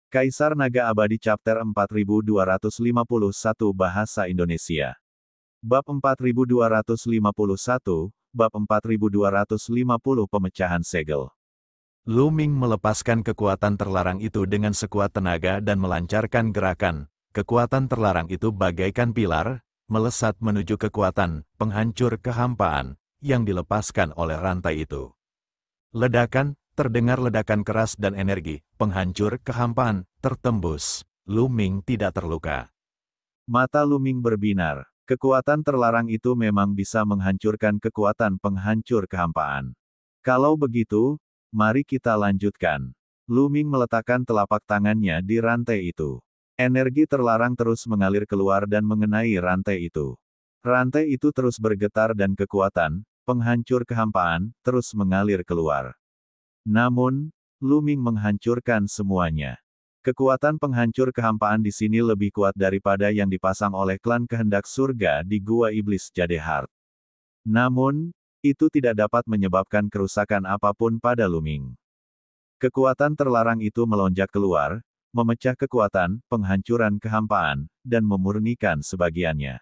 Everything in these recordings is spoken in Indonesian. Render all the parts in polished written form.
Kaisar Naga Abadi Chapter 4251 Bahasa Indonesia. Bab 4251, Bab 4250 Pemecahan Segel. Lu Ming melepaskan kekuatan terlarang itu dengan sekuat tenaga dan melancarkan gerakan. Kekuatan terlarang itu bagaikan pilar, melesat menuju kekuatan penghancur kehampaan yang dilepaskan oleh rantai itu. Ledakan, terdengar ledakan keras dan energi, penghancur kehampaan, tertembus. Lu Ming tidak terluka. Mata Lu Ming berbinar. Kekuatan terlarang itu memang bisa menghancurkan kekuatan penghancur kehampaan. Kalau begitu, mari kita lanjutkan. Lu Ming meletakkan telapak tangannya di rantai itu. Energi terlarang terus mengalir keluar dan mengenai rantai itu. Rantai itu terus bergetar dan kekuatan penghancur kehampaan terus mengalir keluar. Namun, Lu Ming menghancurkan semuanya. Kekuatan penghancur kehampaan di sini lebih kuat daripada yang dipasang oleh klan kehendak surga di Gua Iblis Jadehard. Namun, itu tidak dapat menyebabkan kerusakan apapun pada Lu Ming. Kekuatan terlarang itu melonjak keluar, memecah kekuatan penghancuran kehampaan, dan memurnikan sebagiannya.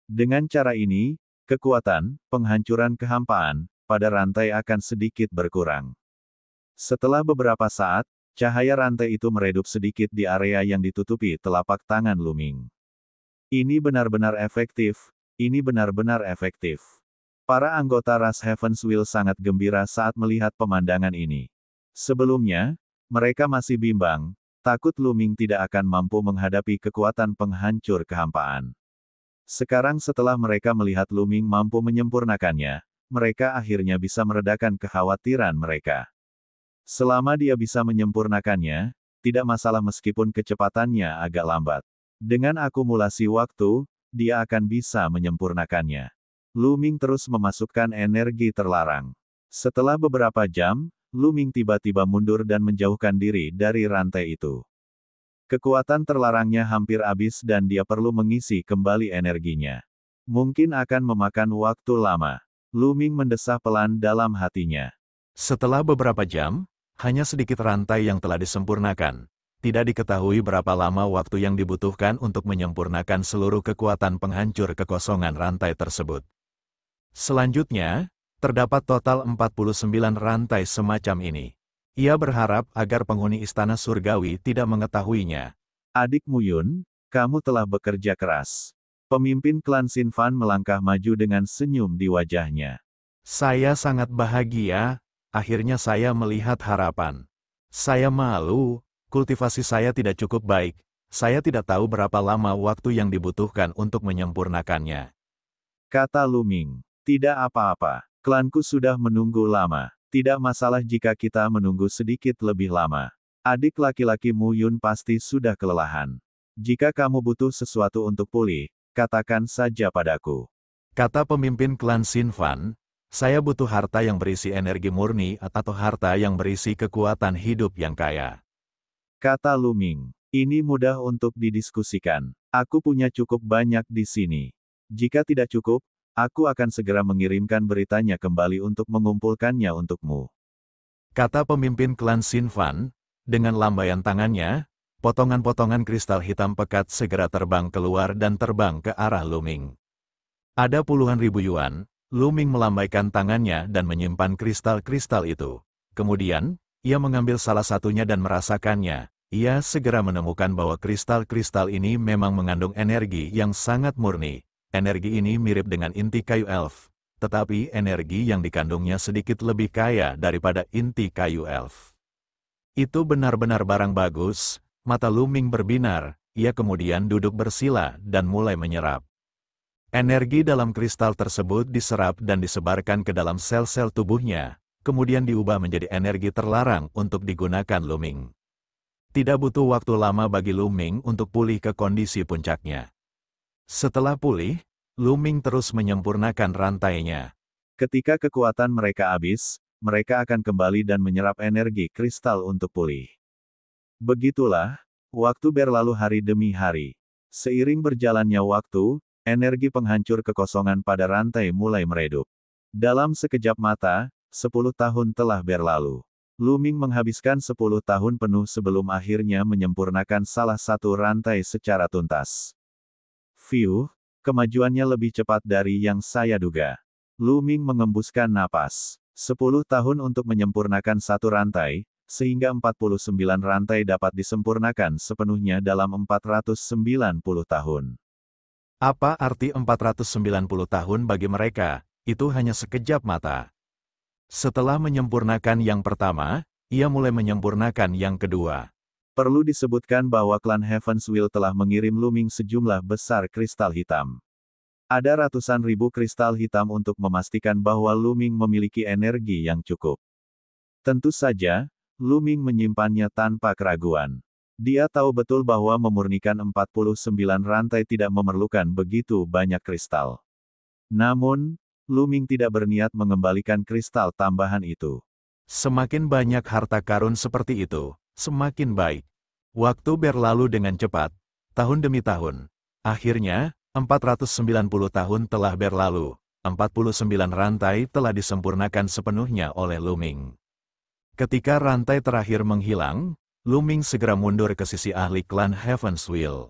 Dengan cara ini, kekuatan penghancuran kehampaan pada rantai akan sedikit berkurang. Setelah beberapa saat, cahaya rantai itu meredup sedikit di area yang ditutupi telapak tangan Lu Ming. Ini benar-benar efektif, ini benar-benar efektif. Para anggota ras Heaven's Will sangat gembira saat melihat pemandangan ini. Sebelumnya, mereka masih bimbang, takut Lu Ming tidak akan mampu menghadapi kekuatan penghancur kehampaan. Sekarang setelah mereka melihat Lu Ming mampu menyempurnakannya, mereka akhirnya bisa meredakan kekhawatiran mereka. Selama dia bisa menyempurnakannya, tidak masalah meskipun kecepatannya agak lambat. Dengan akumulasi waktu, dia akan bisa menyempurnakannya. Lu Ming terus memasukkan energi terlarang. Setelah beberapa jam, Lu Ming tiba-tiba mundur dan menjauhkan diri dari rantai itu. Kekuatan terlarangnya hampir habis dan dia perlu mengisi kembali energinya. Mungkin akan memakan waktu lama. Lu Ming mendesah pelan dalam hatinya. Setelah beberapa jam, hanya sedikit rantai yang telah disempurnakan. Tidak diketahui berapa lama waktu yang dibutuhkan untuk menyempurnakan seluruh kekuatan penghancur kekosongan rantai tersebut. Selanjutnya, terdapat total 49 rantai semacam ini. Ia berharap agar penghuni istana surgawi tidak mengetahuinya. Adik Muyun, kamu telah bekerja keras. Pemimpin klan Sinfan melangkah maju dengan senyum di wajahnya. Saya sangat bahagia. Akhirnya saya melihat harapan. Saya malu, kultivasi saya tidak cukup baik. Saya tidak tahu berapa lama waktu yang dibutuhkan untuk menyempurnakannya. Kata Lu Ming, tidak apa-apa. Klanku sudah menunggu lama. Tidak masalah jika kita menunggu sedikit lebih lama. Adik laki-laki Mu Yun pasti sudah kelelahan. Jika kamu butuh sesuatu untuk pulih, katakan saja padaku. Kata pemimpin klan Sinfan, saya butuh harta yang berisi energi murni atau harta yang berisi kekuatan hidup yang kaya. Kata Lu Ming, ini mudah untuk didiskusikan. Aku punya cukup banyak di sini. Jika tidak cukup, aku akan segera mengirimkan beritanya kembali untuk mengumpulkannya untukmu. Kata pemimpin klan Sinfan, dengan lambaian tangannya, potongan-potongan kristal hitam pekat segera terbang keluar dan terbang ke arah Lu Ming. Ada puluhan ribu yuan. Lu Ming melambaikan tangannya dan menyimpan kristal-kristal itu. Kemudian, ia mengambil salah satunya dan merasakannya. Ia segera menemukan bahwa kristal-kristal ini memang mengandung energi yang sangat murni. Energi ini mirip dengan inti kayu elf. Tetapi energi yang dikandungnya sedikit lebih kaya daripada inti kayu elf. Itu benar-benar barang bagus. Mata Lu Ming berbinar. Ia kemudian duduk bersila dan mulai menyerap. Energi dalam kristal tersebut diserap dan disebarkan ke dalam sel-sel tubuhnya, kemudian diubah menjadi energi terlarang untuk digunakan Lu Ming. Tidak butuh waktu lama bagi Lu Ming untuk pulih ke kondisi puncaknya. Setelah pulih, Lu Ming terus menyempurnakan rantainya. Ketika kekuatan mereka habis, mereka akan kembali dan menyerap energi kristal untuk pulih. Begitulah, waktu berlalu hari demi hari. Seiring berjalannya waktu, energi penghancur kekosongan pada rantai mulai meredup. Dalam sekejap mata, 10 tahun telah berlalu. Lu Ming menghabiskan 10 tahun penuh sebelum akhirnya menyempurnakan salah satu rantai secara tuntas. Fiuh, kemajuannya lebih cepat dari yang saya duga. Lu Ming mengembuskan napas. 10 tahun untuk menyempurnakan satu rantai, sehingga 49 rantai dapat disempurnakan sepenuhnya dalam 490 tahun. Apa arti 490 tahun bagi mereka? Itu hanya sekejap mata. Setelah menyempurnakan yang pertama, ia mulai menyempurnakan yang kedua. Perlu disebutkan bahwa klan Heavenswheel telah mengirim Lu-Ming sejumlah besar kristal hitam. Ada ratusan ribu kristal hitam untuk memastikan bahwa Lu-Ming memiliki energi yang cukup. Tentu saja, Lu-Ming menyimpannya tanpa keraguan. Dia tahu betul bahwa memurnikan 49 rantai tidak memerlukan begitu banyak kristal. Namun, Lu-Ming tidak berniat mengembalikan kristal tambahan itu. Semakin banyak harta karun seperti itu, semakin baik. Waktu berlalu dengan cepat, tahun demi tahun. Akhirnya, 490 tahun telah berlalu, 49 rantai telah disempurnakan sepenuhnya oleh Lu-Ming. Ketika rantai terakhir menghilang, Lu-Ming segera mundur ke sisi ahli klan Heavenswheel.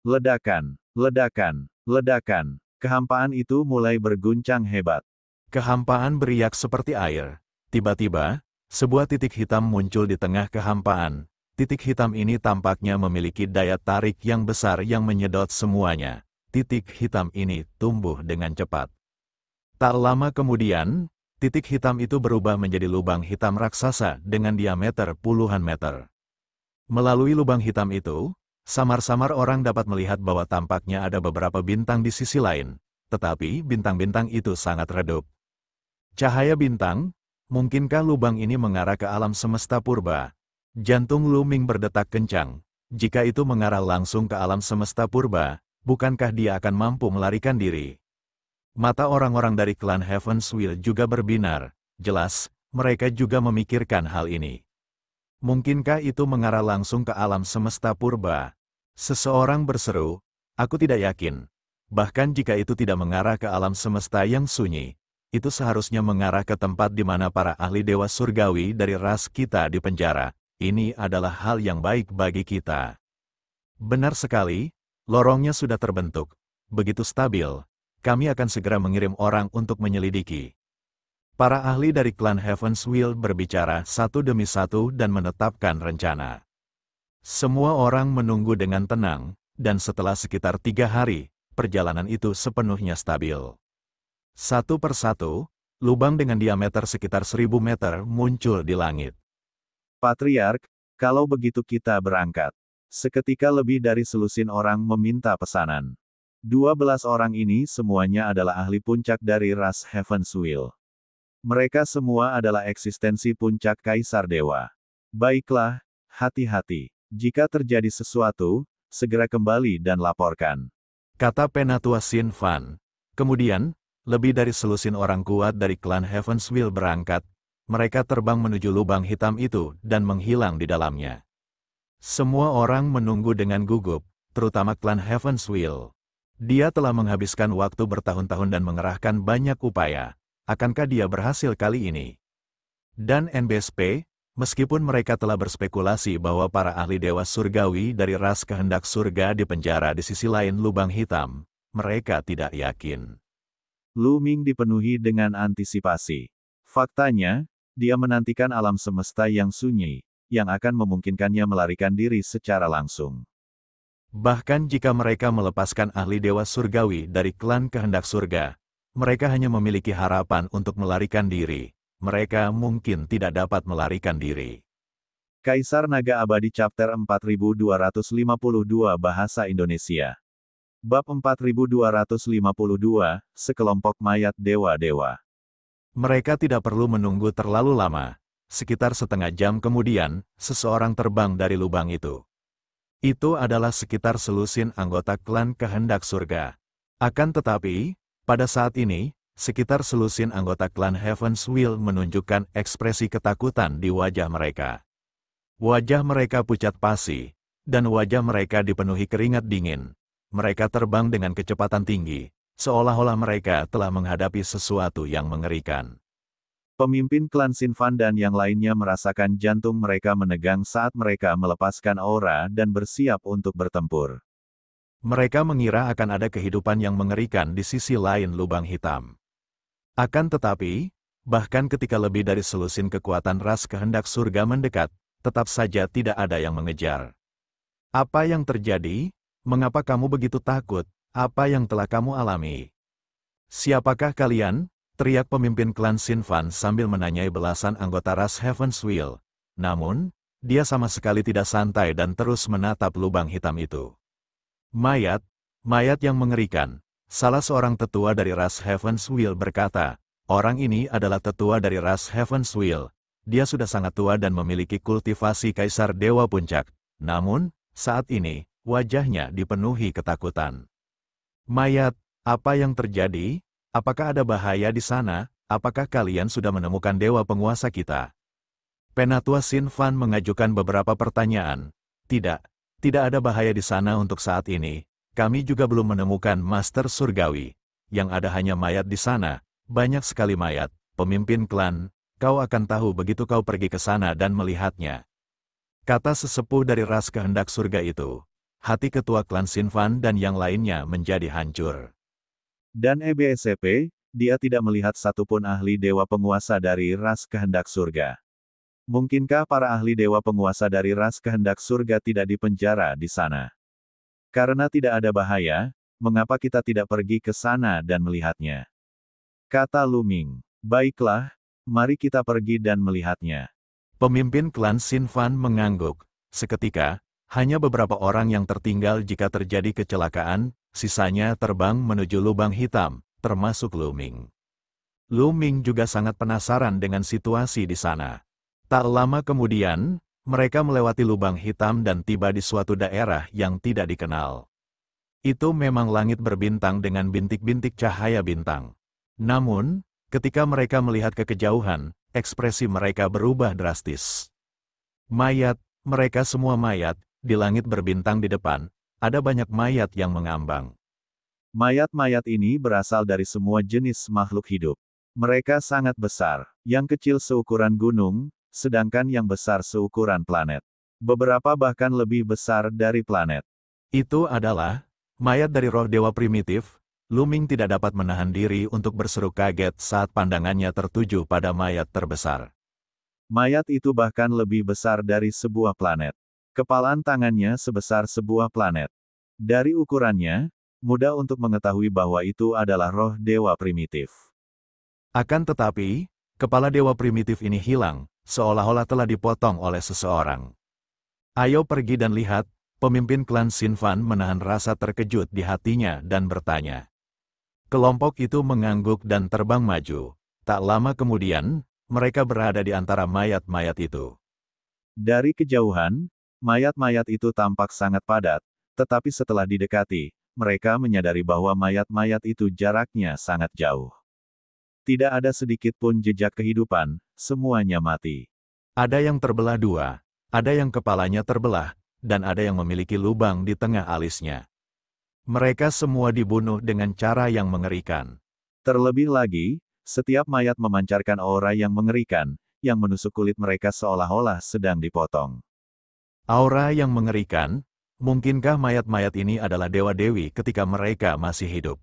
Ledakan, ledakan, ledakan. Kehampaan itu mulai berguncang hebat. Kehampaan beriak seperti air. Tiba-tiba, sebuah titik hitam muncul di tengah kehampaan. Titik hitam ini tampaknya memiliki daya tarik yang besar yang menyedot semuanya. Titik hitam ini tumbuh dengan cepat. Tak lama kemudian, titik hitam itu berubah menjadi lubang hitam raksasa dengan diameter puluhan meter. Melalui lubang hitam itu, samar-samar orang dapat melihat bahwa tampaknya ada beberapa bintang di sisi lain, tetapi bintang-bintang itu sangat redup. Cahaya bintang, mungkinkah lubang ini mengarah ke alam semesta purba? Jantung Lu-Ming berdetak kencang. Jika itu mengarah langsung ke alam semesta purba, bukankah dia akan mampu melarikan diri? Mata orang-orang dari klan Heavenswheel juga berbinar. Jelas, mereka juga memikirkan hal ini. Mungkinkah itu mengarah langsung ke alam semesta purba? Seseorang berseru, aku tidak yakin. Bahkan jika itu tidak mengarah ke alam semesta yang sunyi, itu seharusnya mengarah ke tempat di mana para ahli dewa surgawi dari ras kita di penjara. Ini adalah hal yang baik bagi kita. Benar sekali, lorongnya sudah terbentuk. Begitu stabil. Kami akan segera mengirim orang untuk menyelidiki. Para ahli dari klan Heavenswheel berbicara satu demi satu dan menetapkan rencana. Semua orang menunggu dengan tenang, dan setelah sekitar 3 hari, perjalanan itu sepenuhnya stabil. Satu persatu, lubang dengan diameter sekitar 1000 meter muncul di langit. Patriark, kalau begitu kita berangkat. Seketika lebih dari selusin orang meminta pesanan. 12 orang ini semuanya adalah ahli puncak dari ras Heavenswheel. Mereka semua adalah eksistensi puncak Kaisar Dewa. Baiklah, hati-hati. Jika terjadi sesuatu, segera kembali dan laporkan. Kata Penatua Sin Fan. Kemudian, lebih dari selusin orang kuat dari klan Heavenswheel berangkat. Mereka terbang menuju lubang hitam itu dan menghilang di dalamnya. Semua orang menunggu dengan gugup, terutama klan Heavenswheel. Dia telah menghabiskan waktu bertahun-tahun dan mengerahkan banyak upaya. Akankah dia berhasil kali ini? Dan NBSP, meskipun mereka telah berspekulasi bahwa para ahli dewa surgawi dari ras kehendak surga di penjara di sisi lain lubang hitam, mereka tidak yakin. Lu-Ming dipenuhi dengan antisipasi. Faktanya, dia menantikan alam semesta yang sunyi, yang akan memungkinkannya melarikan diri secara langsung. Bahkan jika mereka melepaskan ahli dewa surgawi dari klan kehendak surga, mereka hanya memiliki harapan untuk melarikan diri. Mereka mungkin tidak dapat melarikan diri. Kaisar Naga Abadi Chapter 4252 Bahasa Indonesia. Bab 4252, Sekelompok Mayat Dewa-Dewa. Mereka tidak perlu menunggu terlalu lama. Sekitar setengah jam kemudian, seseorang terbang dari lubang itu. Itu adalah sekitar selusin anggota klan kehendak surga. Akan tetapi, pada saat ini, sekitar selusin anggota klan Heavenswheel menunjukkan ekspresi ketakutan di wajah mereka. Wajah mereka pucat pasi, dan wajah mereka dipenuhi keringat dingin. Mereka terbang dengan kecepatan tinggi, seolah-olah mereka telah menghadapi sesuatu yang mengerikan. Pemimpin klan Sinfan dan yang lainnya merasakan jantung mereka menegang saat mereka melepaskan aura dan bersiap untuk bertempur. Mereka mengira akan ada kehidupan yang mengerikan di sisi lain lubang hitam. Akan tetapi, bahkan ketika lebih dari selusin kekuatan ras kehendak surga mendekat, tetap saja tidak ada yang mengejar. Apa yang terjadi? Mengapa kamu begitu takut? Apa yang telah kamu alami? Siapakah kalian? Teriak pemimpin klan Sinfan sambil menanyai belasan anggota ras Heaven's Wheel. Namun, dia sama sekali tidak santai dan terus menatap lubang hitam itu. Mayat, mayat yang mengerikan. Salah seorang tetua dari ras Heaven's Wheel berkata, orang ini adalah tetua dari ras Heaven's Wheel. Dia sudah sangat tua dan memiliki kultivasi kaisar dewa puncak. Namun, saat ini, wajahnya dipenuhi ketakutan. Mayat, apa yang terjadi? Apakah ada bahaya di sana? Apakah kalian sudah menemukan dewa penguasa kita? Penatua Sinfan mengajukan beberapa pertanyaan. Tidak, tidak ada bahaya di sana untuk saat ini. Kami juga belum menemukan Master Surgawi. Yang ada hanya mayat di sana. Banyak sekali mayat. Pemimpin klan, kau akan tahu begitu kau pergi ke sana dan melihatnya. Kata sesepuh dari ras kehendak surga itu. Hati ketua klan Sinfan dan yang lainnya menjadi hancur. Dan EBSCP, dia tidak melihat satupun ahli dewa penguasa dari ras kehendak surga. Mungkinkah para ahli dewa penguasa dari ras kehendak surga tidak dipenjara di sana? Karena tidak ada bahaya, mengapa kita tidak pergi ke sana dan melihatnya? Kata Lu Ming. Baiklah, mari kita pergi dan melihatnya. Pemimpin klan Sinfan mengangguk. Seketika, hanya beberapa orang yang tertinggal jika terjadi kecelakaan, sisanya terbang menuju lubang hitam, termasuk Lu Ming. Lu Ming juga sangat penasaran dengan situasi di sana. Tak lama kemudian, mereka melewati lubang hitam dan tiba di suatu daerah yang tidak dikenal. Itu memang langit berbintang dengan bintik-bintik cahaya bintang. Namun, ketika mereka melihat ke kejauhan, ekspresi mereka berubah drastis. Mayat, mereka semua mayat, di langit berbintang di depan, ada banyak mayat yang mengambang. Mayat-mayat ini berasal dari semua jenis makhluk hidup. Mereka sangat besar, yang kecil seukuran gunung, sedangkan yang besar seukuran planet. Beberapa bahkan lebih besar dari planet. Itu adalah mayat dari roh dewa primitif. Lu Ming tidak dapat menahan diri untuk berseru kaget saat pandangannya tertuju pada mayat terbesar. Mayat itu bahkan lebih besar dari sebuah planet. Kepalan tangannya sebesar sebuah planet. Dari ukurannya, mudah untuk mengetahui bahwa itu adalah roh dewa primitif. Akan tetapi, kepala dewa primitif ini hilang, seolah-olah telah dipotong oleh seseorang. Ayo pergi dan lihat, pemimpin klan Sinfan menahan rasa terkejut di hatinya dan bertanya. Kelompok itu mengangguk dan terbang maju. Tak lama kemudian, mereka berada di antara mayat-mayat itu. Dari kejauhan, mayat-mayat itu tampak sangat padat, tetapi setelah didekati, mereka menyadari bahwa mayat-mayat itu jaraknya sangat jauh. Tidak ada sedikit pun jejak kehidupan, semuanya mati. Ada yang terbelah dua, ada yang kepalanya terbelah, dan ada yang memiliki lubang di tengah alisnya. Mereka semua dibunuh dengan cara yang mengerikan. Terlebih lagi, setiap mayat memancarkan aura yang mengerikan, yang menusuk kulit mereka seolah-olah sedang dipotong. Aura yang mengerikan, mungkinkah mayat-mayat ini adalah dewa-dewi ketika mereka masih hidup?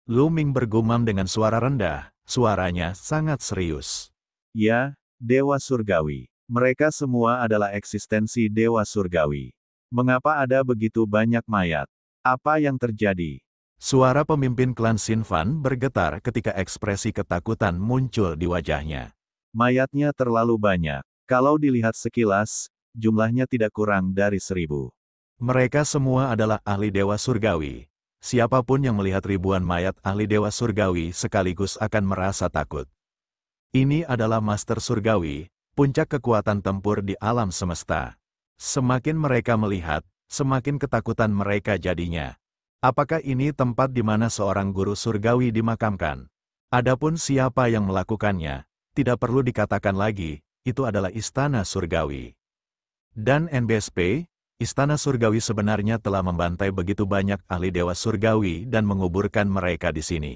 Lu Ming bergumam dengan suara rendah, suaranya sangat serius. Ya, dewa surgawi. Mereka semua adalah eksistensi dewa surgawi. Mengapa ada begitu banyak mayat? Apa yang terjadi? Suara pemimpin klan Sinfan bergetar ketika ekspresi ketakutan muncul di wajahnya. Mayatnya terlalu banyak. Kalau dilihat sekilas, jumlahnya tidak kurang dari 1000. Mereka semua adalah ahli dewa surgawi. Siapapun yang melihat ribuan mayat ahli dewa surgawi sekaligus akan merasa takut. Ini adalah Master Surgawi, puncak kekuatan tempur di alam semesta. Semakin mereka melihat, semakin ketakutan mereka jadinya. Apakah ini tempat di mana seorang guru surgawi dimakamkan? Adapun siapa yang melakukannya, tidak perlu dikatakan lagi, itu adalah istana surgawi. Dan NBSP, istana surgawi sebenarnya telah membantai begitu banyak ahli dewa surgawi dan menguburkan mereka di sini.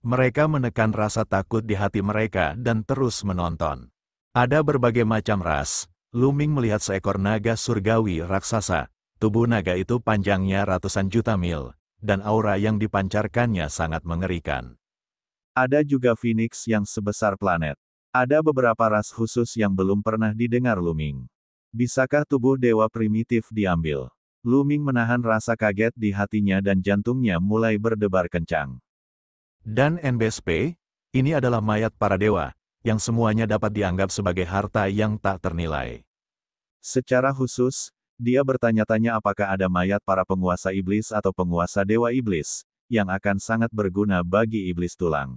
Mereka menekan rasa takut di hati mereka dan terus menonton. Ada berbagai macam ras. Lu-Ming melihat seekor naga surgawi raksasa. Tubuh naga itu panjangnya ratusan juta mil, dan aura yang dipancarkannya sangat mengerikan. Ada juga Phoenix yang sebesar planet. Ada beberapa ras khusus yang belum pernah didengar Lu-Ming. Bisakah tubuh dewa primitif diambil? Lu-Ming menahan rasa kaget di hatinya dan jantungnya mulai berdebar kencang. Dan NBSP, ini adalah mayat para dewa, yang semuanya dapat dianggap sebagai harta yang tak ternilai. Secara khusus, dia bertanya-tanya apakah ada mayat para penguasa iblis atau penguasa dewa iblis, yang akan sangat berguna bagi iblis tulang.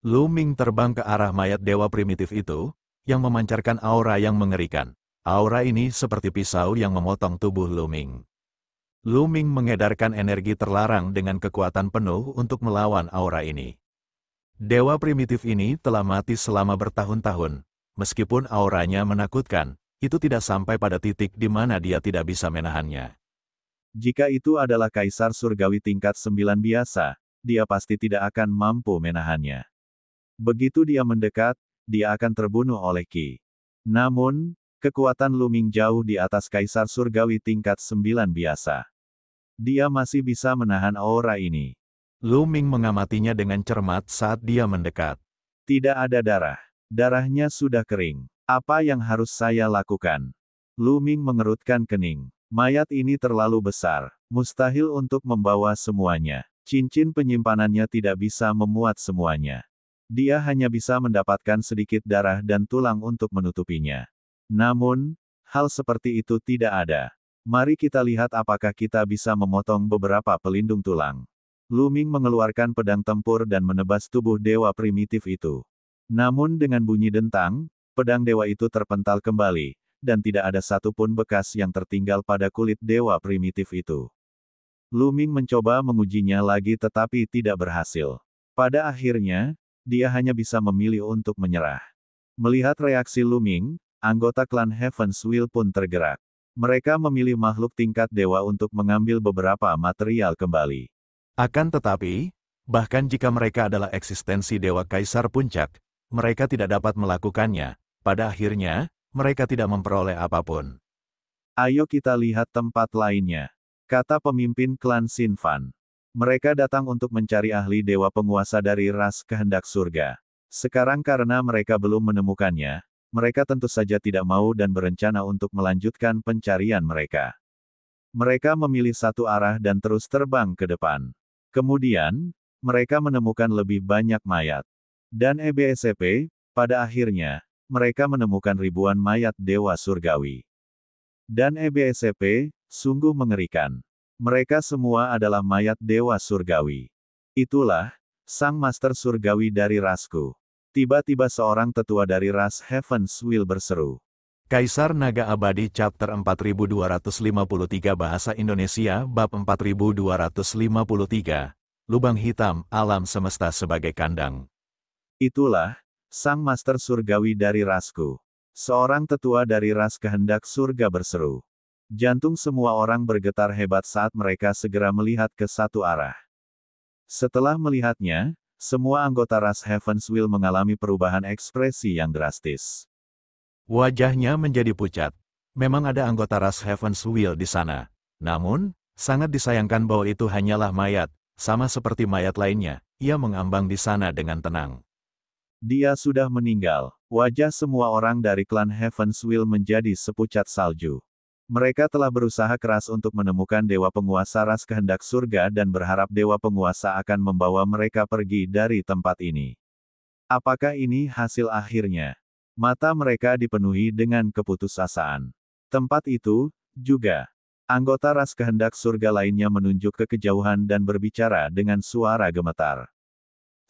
Lu-Ming terbang ke arah mayat dewa primitif itu, yang memancarkan aura yang mengerikan. Aura ini seperti pisau yang memotong tubuh Lu-Ming. Lu-Ming mengedarkan energi terlarang dengan kekuatan penuh untuk melawan aura ini. Dewa primitif ini telah mati selama bertahun-tahun. Meskipun auranya menakutkan, itu tidak sampai pada titik di mana dia tidak bisa menahannya. Jika itu adalah kaisar surgawi tingkat 9 biasa, dia pasti tidak akan mampu menahannya. Begitu dia mendekat, dia akan terbunuh oleh Qi. Namun, kekuatan Lu-Ming jauh di atas kaisar surgawi tingkat 9 biasa. Dia masih bisa menahan aura ini. Lu-Ming mengamatinya dengan cermat saat dia mendekat. Tidak ada darah. Darahnya sudah kering. Apa yang harus saya lakukan? Lu-Ming mengerutkan kening. Mayat ini terlalu besar. Mustahil untuk membawa semuanya. Cincin penyimpanannya tidak bisa memuat semuanya. Dia hanya bisa mendapatkan sedikit darah dan tulang untuk menutupinya. Namun, hal seperti itu tidak ada. Mari kita lihat apakah kita bisa memotong beberapa pelindung tulang. Lu-Ming mengeluarkan pedang tempur dan menebas tubuh dewa primitif itu. Namun dengan bunyi dentang, pedang dewa itu terpental kembali, dan tidak ada satupun bekas yang tertinggal pada kulit dewa primitif itu. Lu-Ming mencoba mengujinya lagi tetapi tidak berhasil. Pada akhirnya, dia hanya bisa memilih untuk menyerah. Melihat reaksi Lu-Ming, anggota klan Heaven's Will pun tergerak. Mereka memilih makhluk tingkat dewa untuk mengambil beberapa material kembali. Akan tetapi, bahkan jika mereka adalah eksistensi dewa kaisar puncak, mereka tidak dapat melakukannya. Pada akhirnya, mereka tidak memperoleh apapun. Ayo kita lihat tempat lainnya, kata pemimpin klan Sin Fan. Mereka datang untuk mencari ahli dewa penguasa dari ras kehendak surga. Sekarang karena mereka belum menemukannya, mereka tentu saja tidak mau dan berencana untuk melanjutkan pencarian mereka. Mereka memilih satu arah dan terus terbang ke depan. Kemudian, mereka menemukan lebih banyak mayat. Dan EBSCP, pada akhirnya, mereka menemukan ribuan mayat dewa surgawi. Dan EBSCP, sungguh mengerikan. Mereka semua adalah mayat dewa surgawi. Itulah, sang master surgawi dari rasku. Tiba-tiba seorang tetua dari ras Heaven's Will berseru. Kaisar Naga Abadi Chapter 4253 Bahasa Indonesia Bab 4253, Lubang Hitam, Alam Semesta sebagai Kandang. Itulah, sang master surgawi dari rasku. Seorang tetua dari ras kehendak surga berseru. Jantung semua orang bergetar hebat saat mereka segera melihat ke satu arah. Setelah melihatnya, semua anggota ras Heaven's Will mengalami perubahan ekspresi yang drastis. Wajahnya menjadi pucat. Memang ada anggota ras Heaven's Will di sana. Namun, sangat disayangkan bahwa itu hanyalah mayat, sama seperti mayat lainnya. Ia mengambang di sana dengan tenang. Dia sudah meninggal. Wajah semua orang dari klan Heaven's Will menjadi sepucat salju. Mereka telah berusaha keras untuk menemukan dewa penguasa ras kehendak surga dan berharap dewa penguasa akan membawa mereka pergi dari tempat ini. Apakah ini hasil akhirnya? Mata mereka dipenuhi dengan keputusasaan. Tempat itu, juga, anggota ras kehendak surga lainnya menunjuk ke kejauhan dan berbicara dengan suara gemetar.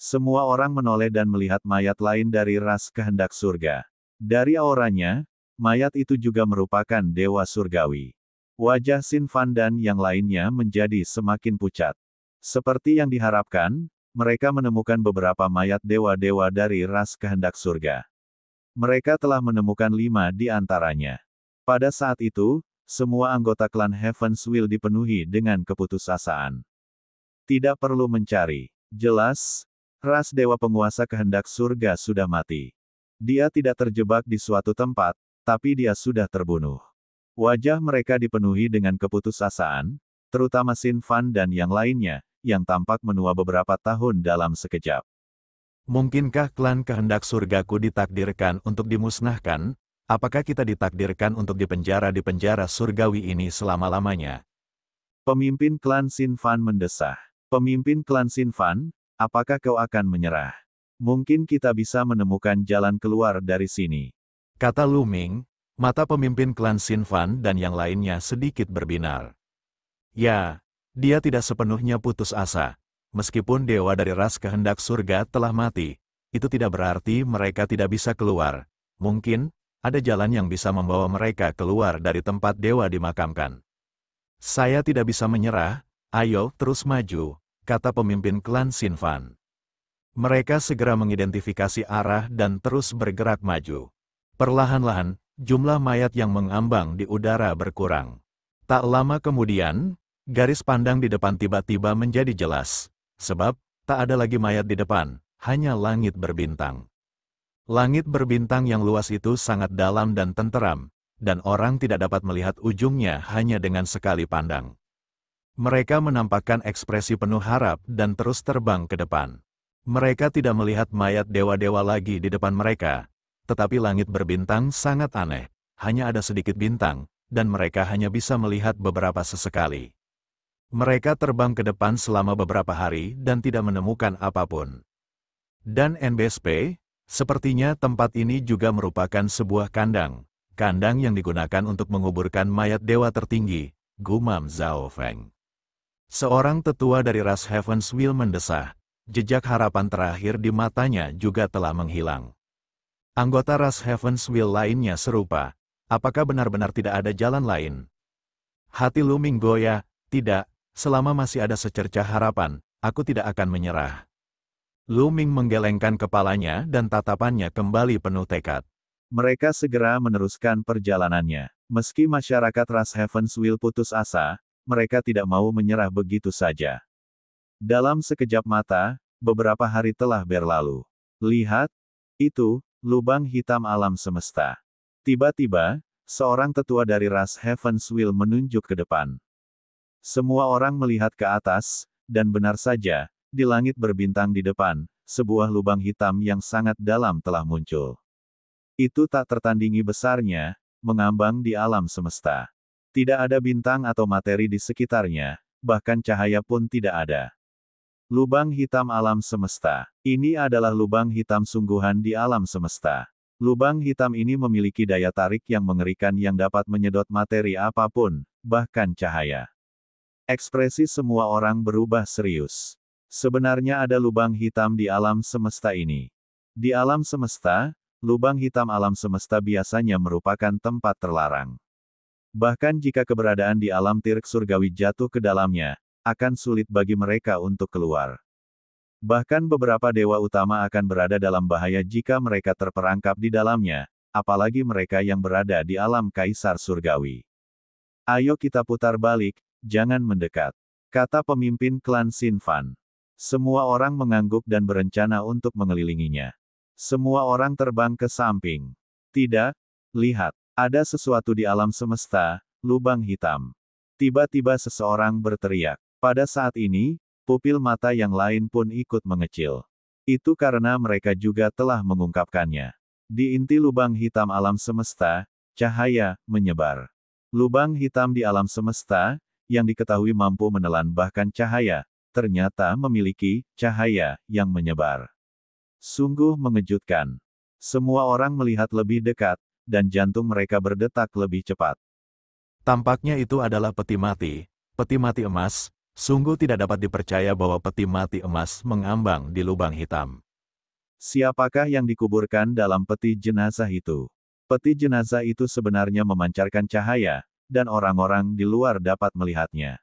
Semua orang menoleh dan melihat mayat lain dari ras kehendak surga. Dari auranya, mayat itu juga merupakan dewa surgawi. Wajah Sin Fan dan yang lainnya menjadi semakin pucat. Seperti yang diharapkan, mereka menemukan beberapa mayat dewa-dewa dari ras kehendak surga. Mereka telah menemukan 5 di antaranya. Pada saat itu, semua anggota klan Heaven's Will dipenuhi dengan keputusasaan. Tidak perlu mencari. Jelas, Ras dewa penguasa kehendak surga sudah mati. Dia tidak terjebak di suatu tempat, tapi dia sudah terbunuh. Wajah mereka dipenuhi dengan keputusasaan, terutama Sin Fan dan yang lainnya, yang tampak menua beberapa tahun dalam sekejap. Mungkinkah klan kehendak surgaku ditakdirkan untuk dimusnahkan? Apakah kita ditakdirkan untuk dipenjara di penjara surgawi ini selama-lamanya? Pemimpin klan Sin Fan mendesah. Pemimpin klan Sin Fan, apakah kau akan menyerah? Mungkin kita bisa menemukan jalan keluar dari sini. Kata Lu Ming, mata pemimpin klan Sin Fan dan yang lainnya sedikit berbinar. Ya, dia tidak sepenuhnya putus asa. Meskipun dewa dari ras kehendak surga telah mati, itu tidak berarti mereka tidak bisa keluar. Mungkin, ada jalan yang bisa membawa mereka keluar dari tempat dewa dimakamkan. Saya tidak bisa menyerah, ayo terus maju, kata pemimpin klan Sin Fan. Mereka segera mengidentifikasi arah dan terus bergerak maju. Perlahan-lahan, jumlah mayat yang mengambang di udara berkurang. Tak lama kemudian, garis pandang di depan tiba-tiba menjadi jelas. Sebab, tak ada lagi mayat di depan, hanya langit berbintang. Langit berbintang yang luas itu sangat dalam dan tenteram, dan orang tidak dapat melihat ujungnya hanya dengan sekali pandang. Mereka menampakkan ekspresi penuh harap dan terus terbang ke depan. Mereka tidak melihat mayat dewa-dewa lagi di depan mereka, tetapi langit berbintang sangat aneh, hanya ada sedikit bintang, dan mereka hanya bisa melihat beberapa sesekali. Mereka terbang ke depan selama beberapa hari dan tidak menemukan apapun. Dan NBSP, sepertinya tempat ini juga merupakan sebuah kandang. Kandang yang digunakan untuk menguburkan mayat dewa tertinggi, gumam Zhao Feng. Seorang tetua dari ras Heaven's Will mendesah. Jejak harapan terakhir di matanya juga telah menghilang. Anggota ras Heaven's Will lainnya serupa. Apakah benar-benar tidak ada jalan lain? Hati Lu Ming goyah, tidak. Selama masih ada secercah harapan, aku tidak akan menyerah. Lu Ming menggelengkan kepalanya dan tatapannya kembali penuh tekad. Mereka segera meneruskan perjalanannya. Meski masyarakat ras Heaven's Will putus asa, mereka tidak mau menyerah begitu saja. Dalam sekejap mata, beberapa hari telah berlalu. Lihat, itu, lubang hitam alam semesta. Tiba-tiba, seorang tetua dari ras Heaven's Will menunjuk ke depan. Semua orang melihat ke atas, dan benar saja, di langit berbintang di depan, sebuah lubang hitam yang sangat dalam telah muncul. Itu tak tertandingi besarnya, mengambang di alam semesta. Tidak ada bintang atau materi di sekitarnya, bahkan cahaya pun tidak ada. Lubang hitam alam semesta. Ini adalah lubang hitam sungguhan di alam semesta. Lubang hitam ini memiliki daya tarik yang mengerikan yang dapat menyedot materi apapun, bahkan cahaya. Ekspresi semua orang berubah serius. Sebenarnya ada lubang hitam di alam semesta ini. Di alam semesta, lubang hitam alam semesta biasanya merupakan tempat terlarang. Bahkan jika keberadaan di alam tirk surgawi jatuh ke dalamnya, akan sulit bagi mereka untuk keluar. Bahkan beberapa dewa utama akan berada dalam bahaya jika mereka terperangkap di dalamnya, apalagi mereka yang berada di alam kaisar surgawi. Ayo kita putar balik. Jangan mendekat, kata pemimpin klan Sin Fan. Semua orang mengangguk dan berencana untuk mengelilinginya. Semua orang terbang ke samping. Tidak, lihat, ada sesuatu di alam semesta, lubang hitam. Tiba-tiba seseorang berteriak. Pada saat ini, pupil mata yang lain pun ikut mengecil. Itu karena mereka juga telah mengungkapkannya. Di inti lubang hitam alam semesta, cahaya menyebar. Lubang hitam di alam semesta, yang diketahui mampu menelan bahkan cahaya, ternyata memiliki cahaya yang menyebar. Sungguh mengejutkan. Semua orang melihat lebih dekat, dan jantung mereka berdetak lebih cepat. Tampaknya itu adalah peti mati emas. Sungguh tidak dapat dipercaya bahwa peti mati emas mengambang di lubang hitam. Siapakah yang dikuburkan dalam peti jenazah itu? Peti jenazah itu sebenarnya memancarkan cahaya, dan orang-orang di luar dapat melihatnya.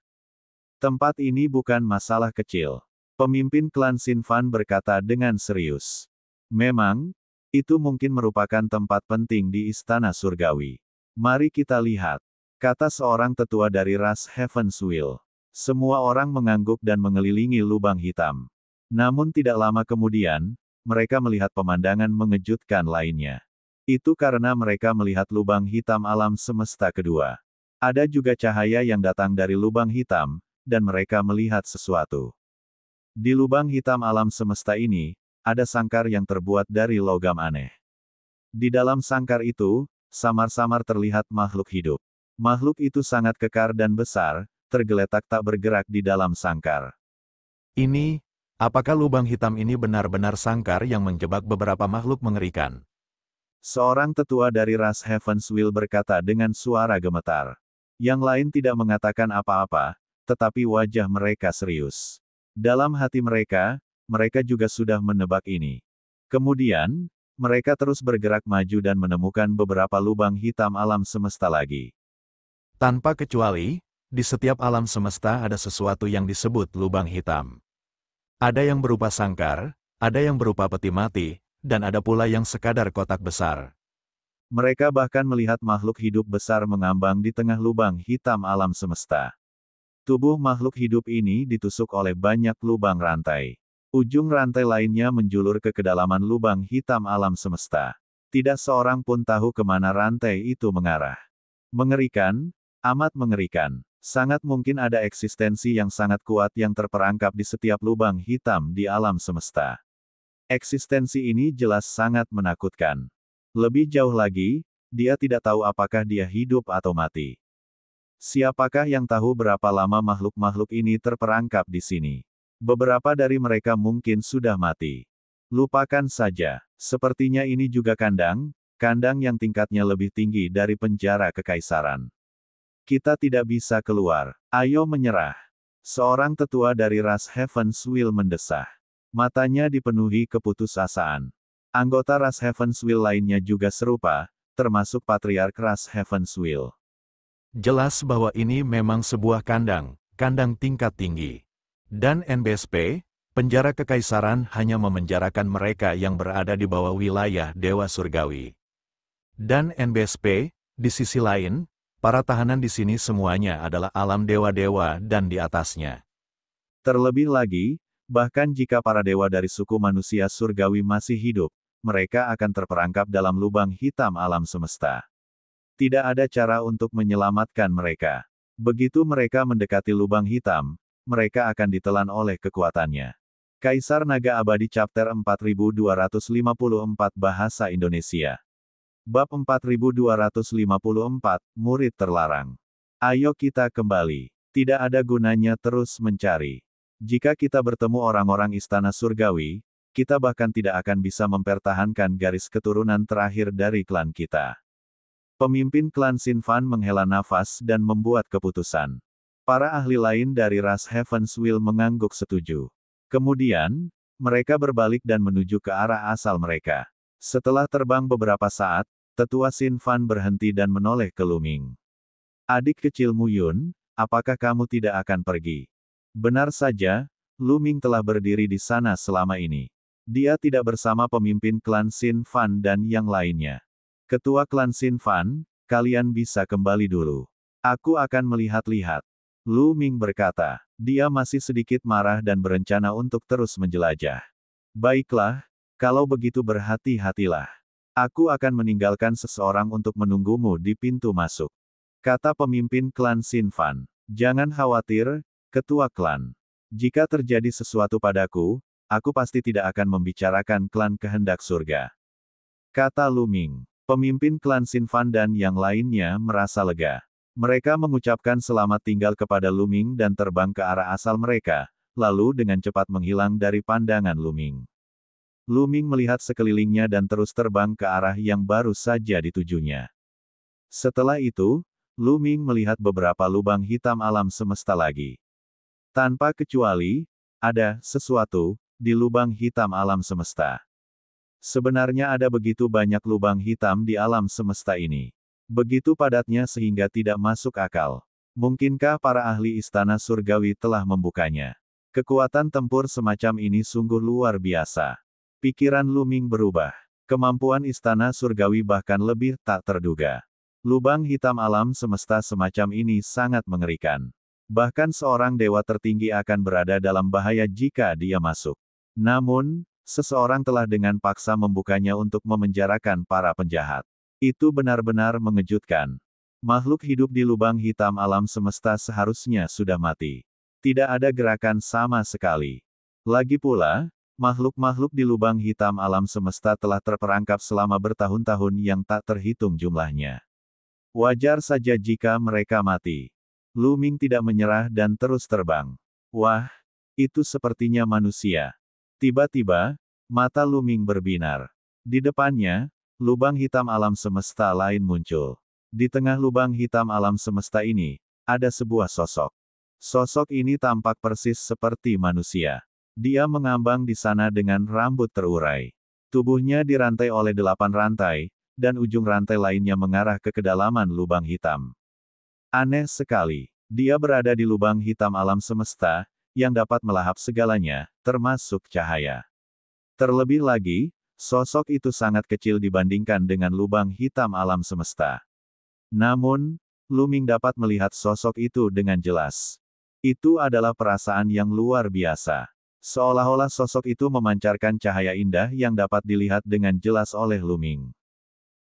Tempat ini bukan masalah kecil. Pemimpin klan Sin Fan berkata dengan serius. Memang, itu mungkin merupakan tempat penting di istana surgawi. Mari kita lihat, kata seorang tetua dari ras Heaven's Will. Semua orang mengangguk dan mengelilingi lubang hitam. Namun tidak lama kemudian, mereka melihat pemandangan mengejutkan lainnya. Itu karena mereka melihat lubang hitam alam semesta kedua. Ada juga cahaya yang datang dari lubang hitam, dan mereka melihat sesuatu. Di lubang hitam alam semesta ini, ada sangkar yang terbuat dari logam aneh. Di dalam sangkar itu, samar-samar terlihat makhluk hidup. Makhluk itu sangat kekar dan besar, tergeletak tak bergerak di dalam sangkar. Ini, apakah lubang hitam ini benar-benar sangkar yang menjebak beberapa makhluk mengerikan? Seorang tetua dari ras Heavenswheel berkata dengan suara gemetar. Yang lain tidak mengatakan apa-apa, tetapi wajah mereka serius. Dalam hati mereka, mereka juga sudah menebak ini. Kemudian, mereka terus bergerak maju dan menemukan beberapa lubang hitam alam semesta lagi. Tanpa kecuali, di setiap alam semesta ada sesuatu yang disebut lubang hitam. Ada yang berupa sangkar, ada yang berupa peti mati, dan ada pula yang sekadar kotak besar. Mereka bahkan melihat makhluk hidup besar mengambang di tengah lubang hitam alam semesta. Tubuh makhluk hidup ini ditusuk oleh banyak lubang rantai. Ujung rantai lainnya menjulur ke kedalaman lubang hitam alam semesta. Tidak seorang pun tahu kemana rantai itu mengarah. Mengerikan, amat mengerikan. Sangat mungkin ada eksistensi yang sangat kuat yang terperangkap di setiap lubang hitam di alam semesta. Eksistensi ini jelas sangat menakutkan. Lebih jauh lagi, dia tidak tahu apakah dia hidup atau mati. Siapakah yang tahu berapa lama makhluk-makhluk ini terperangkap di sini? Beberapa dari mereka mungkin sudah mati. Lupakan saja, sepertinya ini juga kandang yang tingkatnya lebih tinggi dari penjara kekaisaran. Kita tidak bisa keluar. Ayo menyerah. Seorang tetua dari ras Heavenswheel mendesah. Matanya dipenuhi keputusasaan. Anggota ras Heavenswheel lainnya juga serupa, termasuk patriark ras Heavenswheel. Jelas bahwa ini memang sebuah kandang tingkat tinggi. Dan NBSP, penjara kekaisaran hanya memenjarakan mereka yang berada di bawah wilayah Dewa Surgawi. Dan NBSP, di sisi lain, para tahanan di sini semuanya adalah alam dewa-dewa dan di atasnya. Terlebih lagi, bahkan jika para dewa dari suku manusia surgawi masih hidup, mereka akan terperangkap dalam lubang hitam alam semesta. Tidak ada cara untuk menyelamatkan mereka. Begitu mereka mendekati lubang hitam, mereka akan ditelan oleh kekuatannya. Kaisar Naga Abadi Chapter 4254 Bahasa Indonesia. Bab 4254, Murid Terlarang. Ayo kita kembali. Tidak ada gunanya terus mencari. Jika kita bertemu orang-orang istana surgawi, kita bahkan tidak akan bisa mempertahankan garis keturunan terakhir dari klan kita. Pemimpin klan Sinfan menghela nafas dan membuat keputusan. Para ahli lain dari ras Heavenswheel mengangguk setuju. Kemudian, mereka berbalik dan menuju ke arah asal mereka. Setelah terbang beberapa saat, tetua Sinfan berhenti dan menoleh ke Luming. Adik kecil Muyun, apakah kamu tidak akan pergi? Benar saja, Luming telah berdiri di sana selama ini. Dia tidak bersama pemimpin klan Sinfan dan yang lainnya. Ketua klan Sinfan, kalian bisa kembali dulu. Aku akan melihat-lihat. Luming berkata, dia masih sedikit marah dan berencana untuk terus menjelajah. Baiklah, kalau begitu berhati-hatilah. Aku akan meninggalkan seseorang untuk menunggumu di pintu masuk. Kata pemimpin klan Sinfan. Jangan khawatir, ketua klan. Jika terjadi sesuatu padaku, aku pasti tidak akan membicarakan klan kehendak surga. Kata Luming. Pemimpin klan Sinfan dan yang lainnya merasa lega. Mereka mengucapkan selamat tinggal kepada Luming dan terbang ke arah asal mereka, lalu dengan cepat menghilang dari pandangan Luming. Luming melihat sekelilingnya dan terus terbang ke arah yang baru saja ditujunya. Setelah itu, Luming melihat beberapa lubang hitam alam semesta lagi. Tanpa kecuali, ada sesuatu di lubang hitam alam semesta. Sebenarnya ada begitu banyak lubang hitam di alam semesta ini. Begitu padatnya sehingga tidak masuk akal. Mungkinkah para ahli istana surgawi telah membukanya? Kekuatan tempur semacam ini sungguh luar biasa. Pikiran Luming berubah. Kemampuan istana surgawi bahkan lebih tak terduga. Lubang hitam alam semesta semacam ini sangat mengerikan. Bahkan seorang dewa tertinggi akan berada dalam bahaya jika dia masuk. Namun, seseorang telah dengan paksa membukanya untuk memenjarakan para penjahat. Itu benar-benar mengejutkan. Makhluk hidup di lubang hitam alam semesta seharusnya sudah mati. Tidak ada gerakan sama sekali. Lagi pula, makhluk-makhluk di lubang hitam alam semesta telah terperangkap selama bertahun-tahun yang tak terhitung jumlahnya. Wajar saja jika mereka mati. Lu Ming tidak menyerah dan terus terbang. Wah, itu sepertinya manusia. Tiba-tiba, mata Lu Ming berbinar. Di depannya, lubang hitam alam semesta lain muncul. Di tengah lubang hitam alam semesta ini, ada sebuah sosok. Sosok ini tampak persis seperti manusia. Dia mengambang di sana dengan rambut terurai. Tubuhnya dirantai oleh 8 rantai, dan ujung rantai lainnya mengarah ke kedalaman lubang hitam. Aneh sekali. Dia berada di lubang hitam alam semesta, yang dapat melahap segalanya, termasuk cahaya. Terlebih lagi, sosok itu sangat kecil dibandingkan dengan lubang hitam alam semesta. Namun, Lu Ming dapat melihat sosok itu dengan jelas. Itu adalah perasaan yang luar biasa. Seolah-olah sosok itu memancarkan cahaya indah yang dapat dilihat dengan jelas oleh Lu Ming.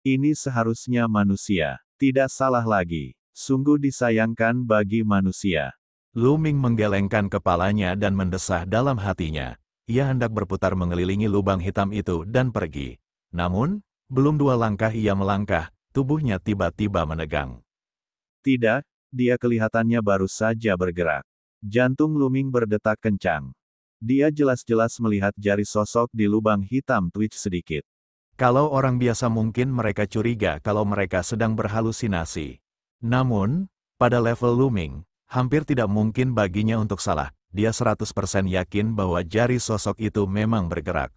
Ini seharusnya manusia. Tidak salah lagi. Sungguh disayangkan bagi manusia. Lu Ming menggelengkan kepalanya dan mendesah dalam hatinya. Ia hendak berputar mengelilingi lubang hitam itu dan pergi. Namun, belum 2 langkah ia melangkah, tubuhnya tiba-tiba menegang. Tidak, dia kelihatannya baru saja bergerak. Jantung Lu Ming berdetak kencang. Dia jelas-jelas melihat jari sosok di lubang hitam twitch sedikit. Kalau orang biasa mungkin mereka curiga kalau mereka sedang berhalusinasi. Namun, pada level Lu Ming, hampir tidak mungkin baginya untuk salah. Dia 100% yakin bahwa jari sosok itu memang bergerak.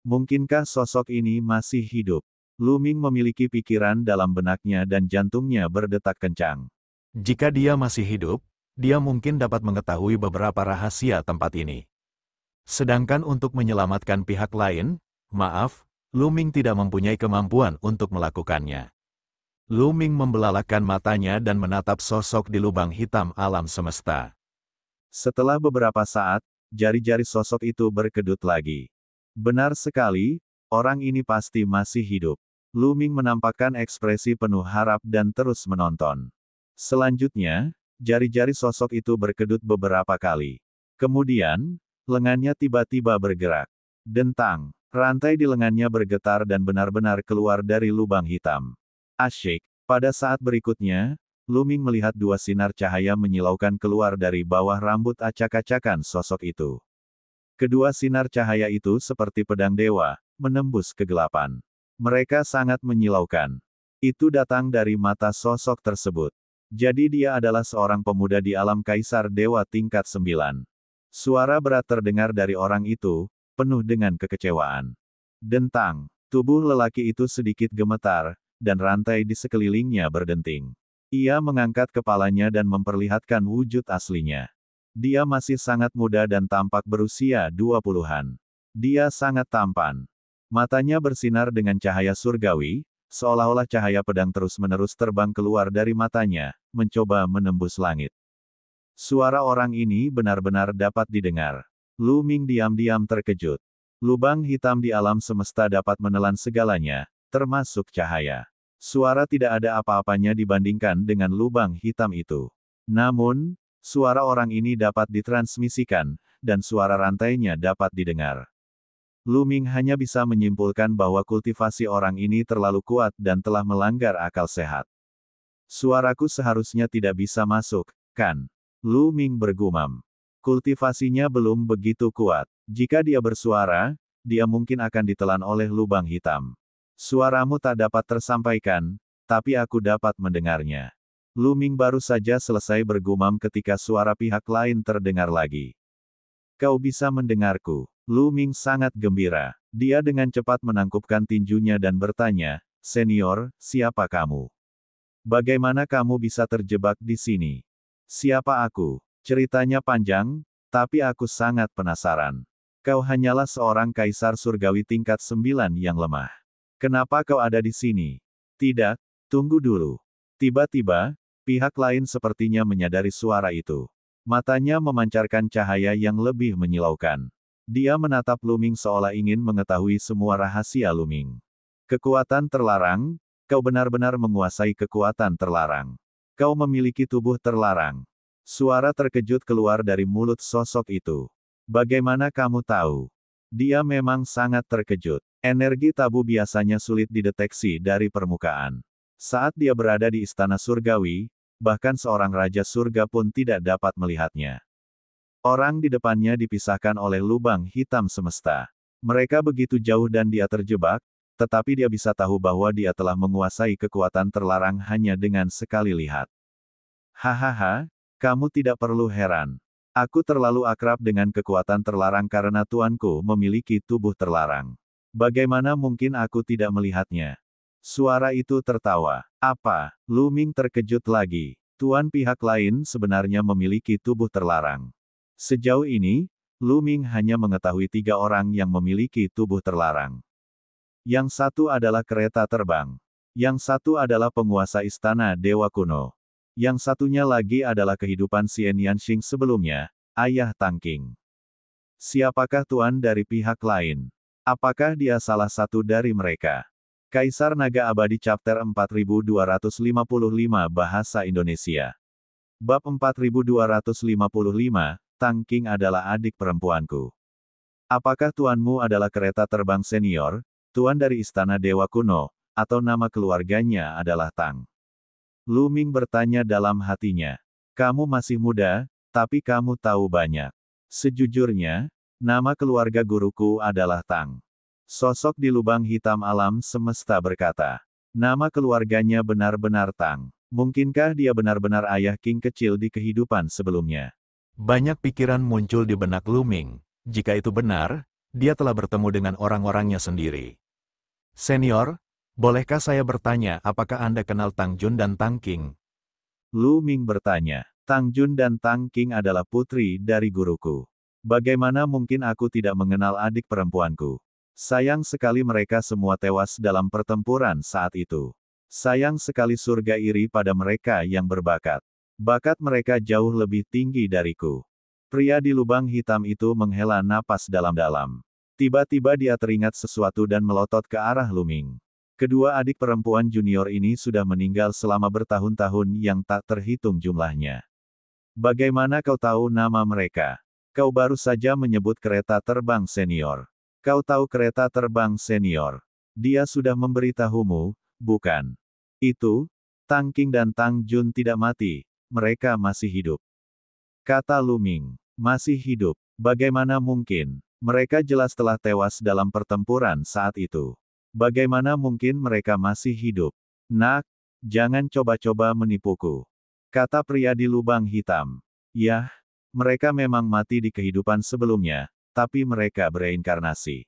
Mungkinkah sosok ini masih hidup? Lu Ming memiliki pikiran dalam benaknya dan jantungnya berdetak kencang. Jika dia masih hidup, dia mungkin dapat mengetahui beberapa rahasia tempat ini. Sedangkan untuk menyelamatkan pihak lain, maaf, Lu Ming tidak mempunyai kemampuan untuk melakukannya. Lu Ming membelalakkan matanya dan menatap sosok di lubang hitam alam semesta. Setelah beberapa saat, jari-jari sosok itu berkedut lagi. Benar sekali, orang ini pasti masih hidup. Lu Ming menampakkan ekspresi penuh harap dan terus menonton. Selanjutnya, jari-jari sosok itu berkedut beberapa kali. Kemudian, lengannya tiba-tiba bergerak. Dentang, rantai di lengannya bergetar dan benar-benar keluar dari lubang hitam. Asyik. Pada saat berikutnya, Lu Ming melihat 2 sinar cahaya menyilaukan keluar dari bawah rambut acak-acakan sosok itu. Kedua sinar cahaya itu seperti pedang dewa, menembus kegelapan. Mereka sangat menyilaukan. Itu datang dari mata sosok tersebut. Jadi dia adalah seorang pemuda di alam kaisar dewa tingkat 9. Suara berat terdengar dari orang itu, penuh dengan kekecewaan. Dentang, tubuh lelaki itu sedikit gemetar, dan rantai di sekelilingnya berdenting. Ia mengangkat kepalanya dan memperlihatkan wujud aslinya. Dia masih sangat muda dan tampak berusia 20-an. Dia sangat tampan. Matanya bersinar dengan cahaya surgawi, seolah-olah cahaya pedang terus-menerus terbang keluar dari matanya, mencoba menembus langit. Suara orang ini benar-benar dapat didengar. Lu Ming diam-diam terkejut. Lubang hitam di alam semesta dapat menelan segalanya, termasuk cahaya. Suara tidak ada apa-apanya dibandingkan dengan lubang hitam itu. Namun, suara orang ini dapat ditransmisikan, dan suara rantainya dapat didengar. Lu Ming hanya bisa menyimpulkan bahwa kultivasi orang ini terlalu kuat dan telah melanggar akal sehat. Suaraku seharusnya tidak bisa masuk, kan? Lu Ming bergumam. Kultivasinya belum begitu kuat. Jika dia bersuara, dia mungkin akan ditelan oleh lubang hitam. Suaramu tak dapat tersampaikan, tapi aku dapat mendengarnya. Lu Ming baru saja selesai bergumam ketika suara pihak lain terdengar lagi. Kau bisa mendengarku. Lu Ming sangat gembira. Dia dengan cepat menangkupkan tinjunya dan bertanya, "Senior, siapa kamu? Bagaimana kamu bisa terjebak di sini?" "Siapa aku?" Ceritanya panjang, tapi aku sangat penasaran. Kau hanyalah seorang kaisar surgawi tingkat 9 yang lemah. Kenapa kau ada di sini? Tidak, tunggu dulu. Tiba-tiba, pihak lain sepertinya menyadari suara itu. Matanya memancarkan cahaya yang lebih menyilaukan. Dia menatap Lu Ming seolah ingin mengetahui semua rahasia Lu Ming. Kekuatan terlarang, kau benar-benar menguasai kekuatan terlarang. Kau memiliki tubuh terlarang. Suara terkejut keluar dari mulut sosok itu. Bagaimana kamu tahu? Dia memang sangat terkejut. Energi tabu biasanya sulit dideteksi dari permukaan. Saat dia berada di istana surgawi, bahkan seorang raja surga pun tidak dapat melihatnya. Orang di depannya dipisahkan oleh lubang hitam semesta. Mereka begitu jauh dan dia terjebak, tetapi dia bisa tahu bahwa dia telah menguasai kekuatan terlarang hanya dengan sekali lihat. Hahaha, kamu tidak perlu heran. Aku terlalu akrab dengan kekuatan terlarang karena tuanku memiliki tubuh terlarang. Bagaimana mungkin aku tidak melihatnya? Suara itu tertawa. Apa? Lu Ming terkejut lagi. Tuan pihak lain sebenarnya memiliki tubuh terlarang. Sejauh ini, Lu Ming hanya mengetahui 3 orang yang memiliki tubuh terlarang. Yang satu adalah kereta terbang. Yang satu adalah penguasa istana Dewa Kuno. Yang satunya lagi adalah kehidupan Xian Yanxing sebelumnya, ayah Tang Qing. Siapakah tuan dari pihak lain? Apakah dia salah satu dari mereka? Kaisar Naga Abadi Chapter 4255 Bahasa Indonesia. Bab 4255, Tang Qing adalah adik perempuanku. Apakah tuanmu adalah kereta terbang senior, tuan dari Istana Dewa Kuno, atau nama keluarganya adalah Tang? Lu Ming bertanya dalam hatinya. Kamu masih muda, tapi kamu tahu banyak. Sejujurnya, nama keluarga guruku adalah Tang. Sosok di lubang hitam alam semesta berkata. Nama keluarganya benar-benar Tang. Mungkinkah dia benar-benar ayah King kecil di kehidupan sebelumnya? Banyak pikiran muncul di benak Lu Ming. Jika itu benar, dia telah bertemu dengan orang-orangnya sendiri. Senior, bolehkah saya bertanya apakah Anda kenal Tang Jun dan Tang Qing? Lu Ming bertanya. Tang Jun dan Tang Qing adalah putri dari guruku. Bagaimana mungkin aku tidak mengenal adik perempuanku? Sayang sekali mereka semua tewas dalam pertempuran saat itu. Sayang sekali surga iri pada mereka yang berbakat. Bakat mereka jauh lebih tinggi dariku. Pria di lubang hitam itu menghela napas dalam-dalam. Tiba-tiba dia teringat sesuatu dan melotot ke arah Lu Ming. Kedua adik perempuan junior ini sudah meninggal selama bertahun-tahun yang tak terhitung jumlahnya. Bagaimana kau tahu nama mereka? Kau baru saja menyebut kereta terbang senior. Kau tahu kereta terbang senior. Dia sudah memberitahumu, bukan? Itu, Tang Qing dan Tang Jun tidak mati, mereka masih hidup. Kata Lu Ming. Masih hidup. Bagaimana mungkin? Mereka jelas telah tewas dalam pertempuran saat itu. Bagaimana mungkin mereka masih hidup? Nak, jangan coba-coba menipuku. Kata pria di lubang hitam. Yah, mereka memang mati di kehidupan sebelumnya, tapi mereka bereinkarnasi.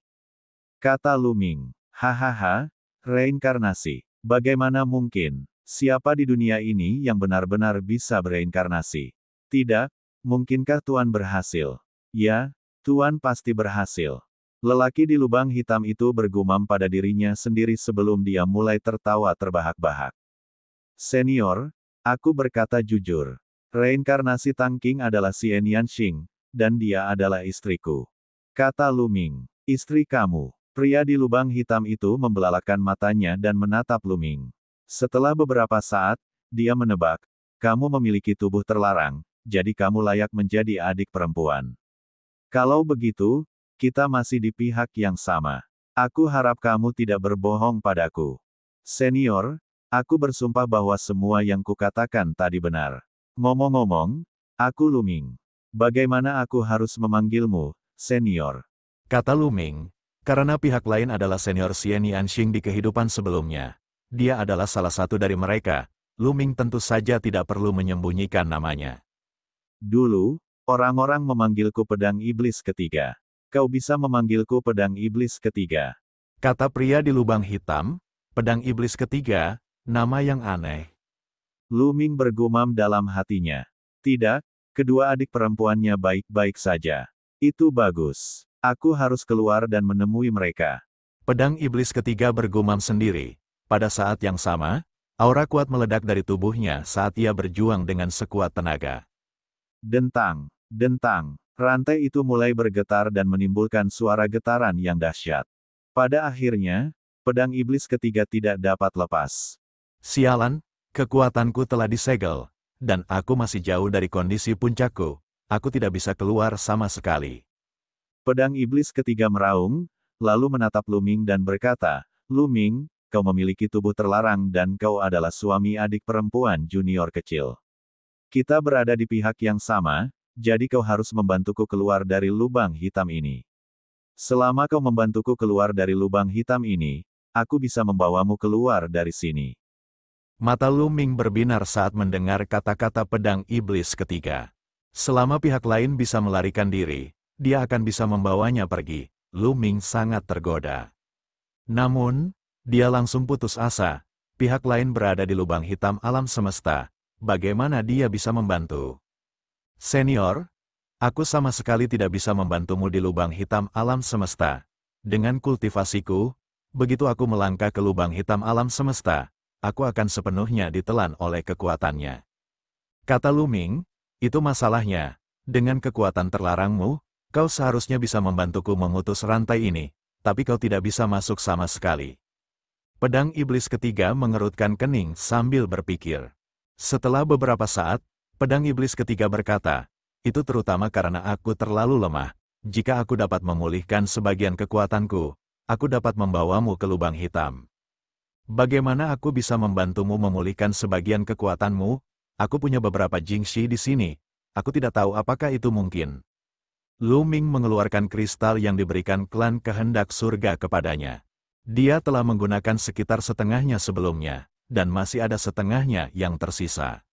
Kata Lu Ming. Hahaha, reinkarnasi. Bagaimana mungkin? Siapa di dunia ini yang benar-benar bisa bereinkarnasi? Tidak, mungkinkah Tuan berhasil? Ya, Tuan pasti berhasil. Lelaki di lubang hitam itu bergumam pada dirinya sendiri sebelum dia mulai tertawa terbahak-bahak. Senior, aku berkata jujur. Reinkarnasi Tang Qing adalah Xian Yanxing, dan dia adalah istriku. Kata Lu Ming. Istri kamu. Pria di lubang hitam itu membelalakan matanya dan menatap Lu Ming. Setelah beberapa saat, dia menebak, kamu memiliki tubuh terlarang, jadi kamu layak menjadi adik perempuan. Kalau begitu, kita masih di pihak yang sama. Aku harap kamu tidak berbohong padaku. Senior, aku bersumpah bahwa semua yang kukatakan tadi benar. Ngomong-ngomong, aku Lu Ming. Bagaimana aku harus memanggilmu, senior? Kata Lu Ming, karena pihak lain adalah senior Xian Yanxing di kehidupan sebelumnya. Dia adalah salah satu dari mereka. Lu Ming tentu saja tidak perlu menyembunyikan namanya. Dulu, orang-orang memanggilku pedang iblis ketiga. Kau bisa memanggilku pedang iblis ketiga. Kata pria di lubang hitam, pedang iblis ketiga, nama yang aneh. Lu Ming bergumam dalam hatinya. Tidak, kedua adik perempuannya baik-baik saja. Itu bagus. Aku harus keluar dan menemui mereka. Pedang iblis ketiga bergumam sendiri. Pada saat yang sama, aura kuat meledak dari tubuhnya saat ia berjuang dengan sekuat tenaga. Dentang, dentang. Rantai itu mulai bergetar dan menimbulkan suara getaran yang dahsyat. Pada akhirnya, pedang iblis ketiga tidak dapat lepas. Sialan, kekuatanku telah disegel, dan aku masih jauh dari kondisi puncakku. Aku tidak bisa keluar sama sekali. Pedang iblis ketiga meraung, lalu menatap Lu Ming dan berkata, Lu Ming, kau memiliki tubuh terlarang dan kau adalah suami adik perempuan junior kecil. Kita berada di pihak yang sama, jadi kau harus membantuku keluar dari lubang hitam ini. Selama kau membantuku keluar dari lubang hitam ini, aku bisa membawamu keluar dari sini. Mata Lu Ming berbinar saat mendengar kata-kata pedang iblis ketiga. Selama pihak lain bisa melarikan diri, dia akan bisa membawanya pergi. Lu Ming sangat tergoda. Namun, dia langsung putus asa. Pihak lain berada di lubang hitam alam semesta. Bagaimana dia bisa membantu? Senior, aku sama sekali tidak bisa membantumu di lubang hitam alam semesta. Dengan kultivasiku, begitu aku melangkah ke lubang hitam alam semesta, aku akan sepenuhnya ditelan oleh kekuatannya. Kata Lu Ming, itu masalahnya. Dengan kekuatan terlarangmu, kau seharusnya bisa membantuku memutus rantai ini, tapi kau tidak bisa masuk sama sekali. Pedang iblis ketiga mengerutkan kening sambil berpikir. Setelah beberapa saat, pedang iblis ketiga berkata, itu terutama karena aku terlalu lemah. Jika aku dapat memulihkan sebagian kekuatanku, aku dapat membawamu ke lubang hitam. Bagaimana aku bisa membantumu memulihkan sebagian kekuatanmu? Aku punya beberapa jingxi di sini. Aku tidak tahu apakah itu mungkin. Lu Ming mengeluarkan kristal yang diberikan klan kehendak surga kepadanya. Dia telah menggunakan sekitar setengahnya sebelumnya, dan masih ada setengahnya yang tersisa.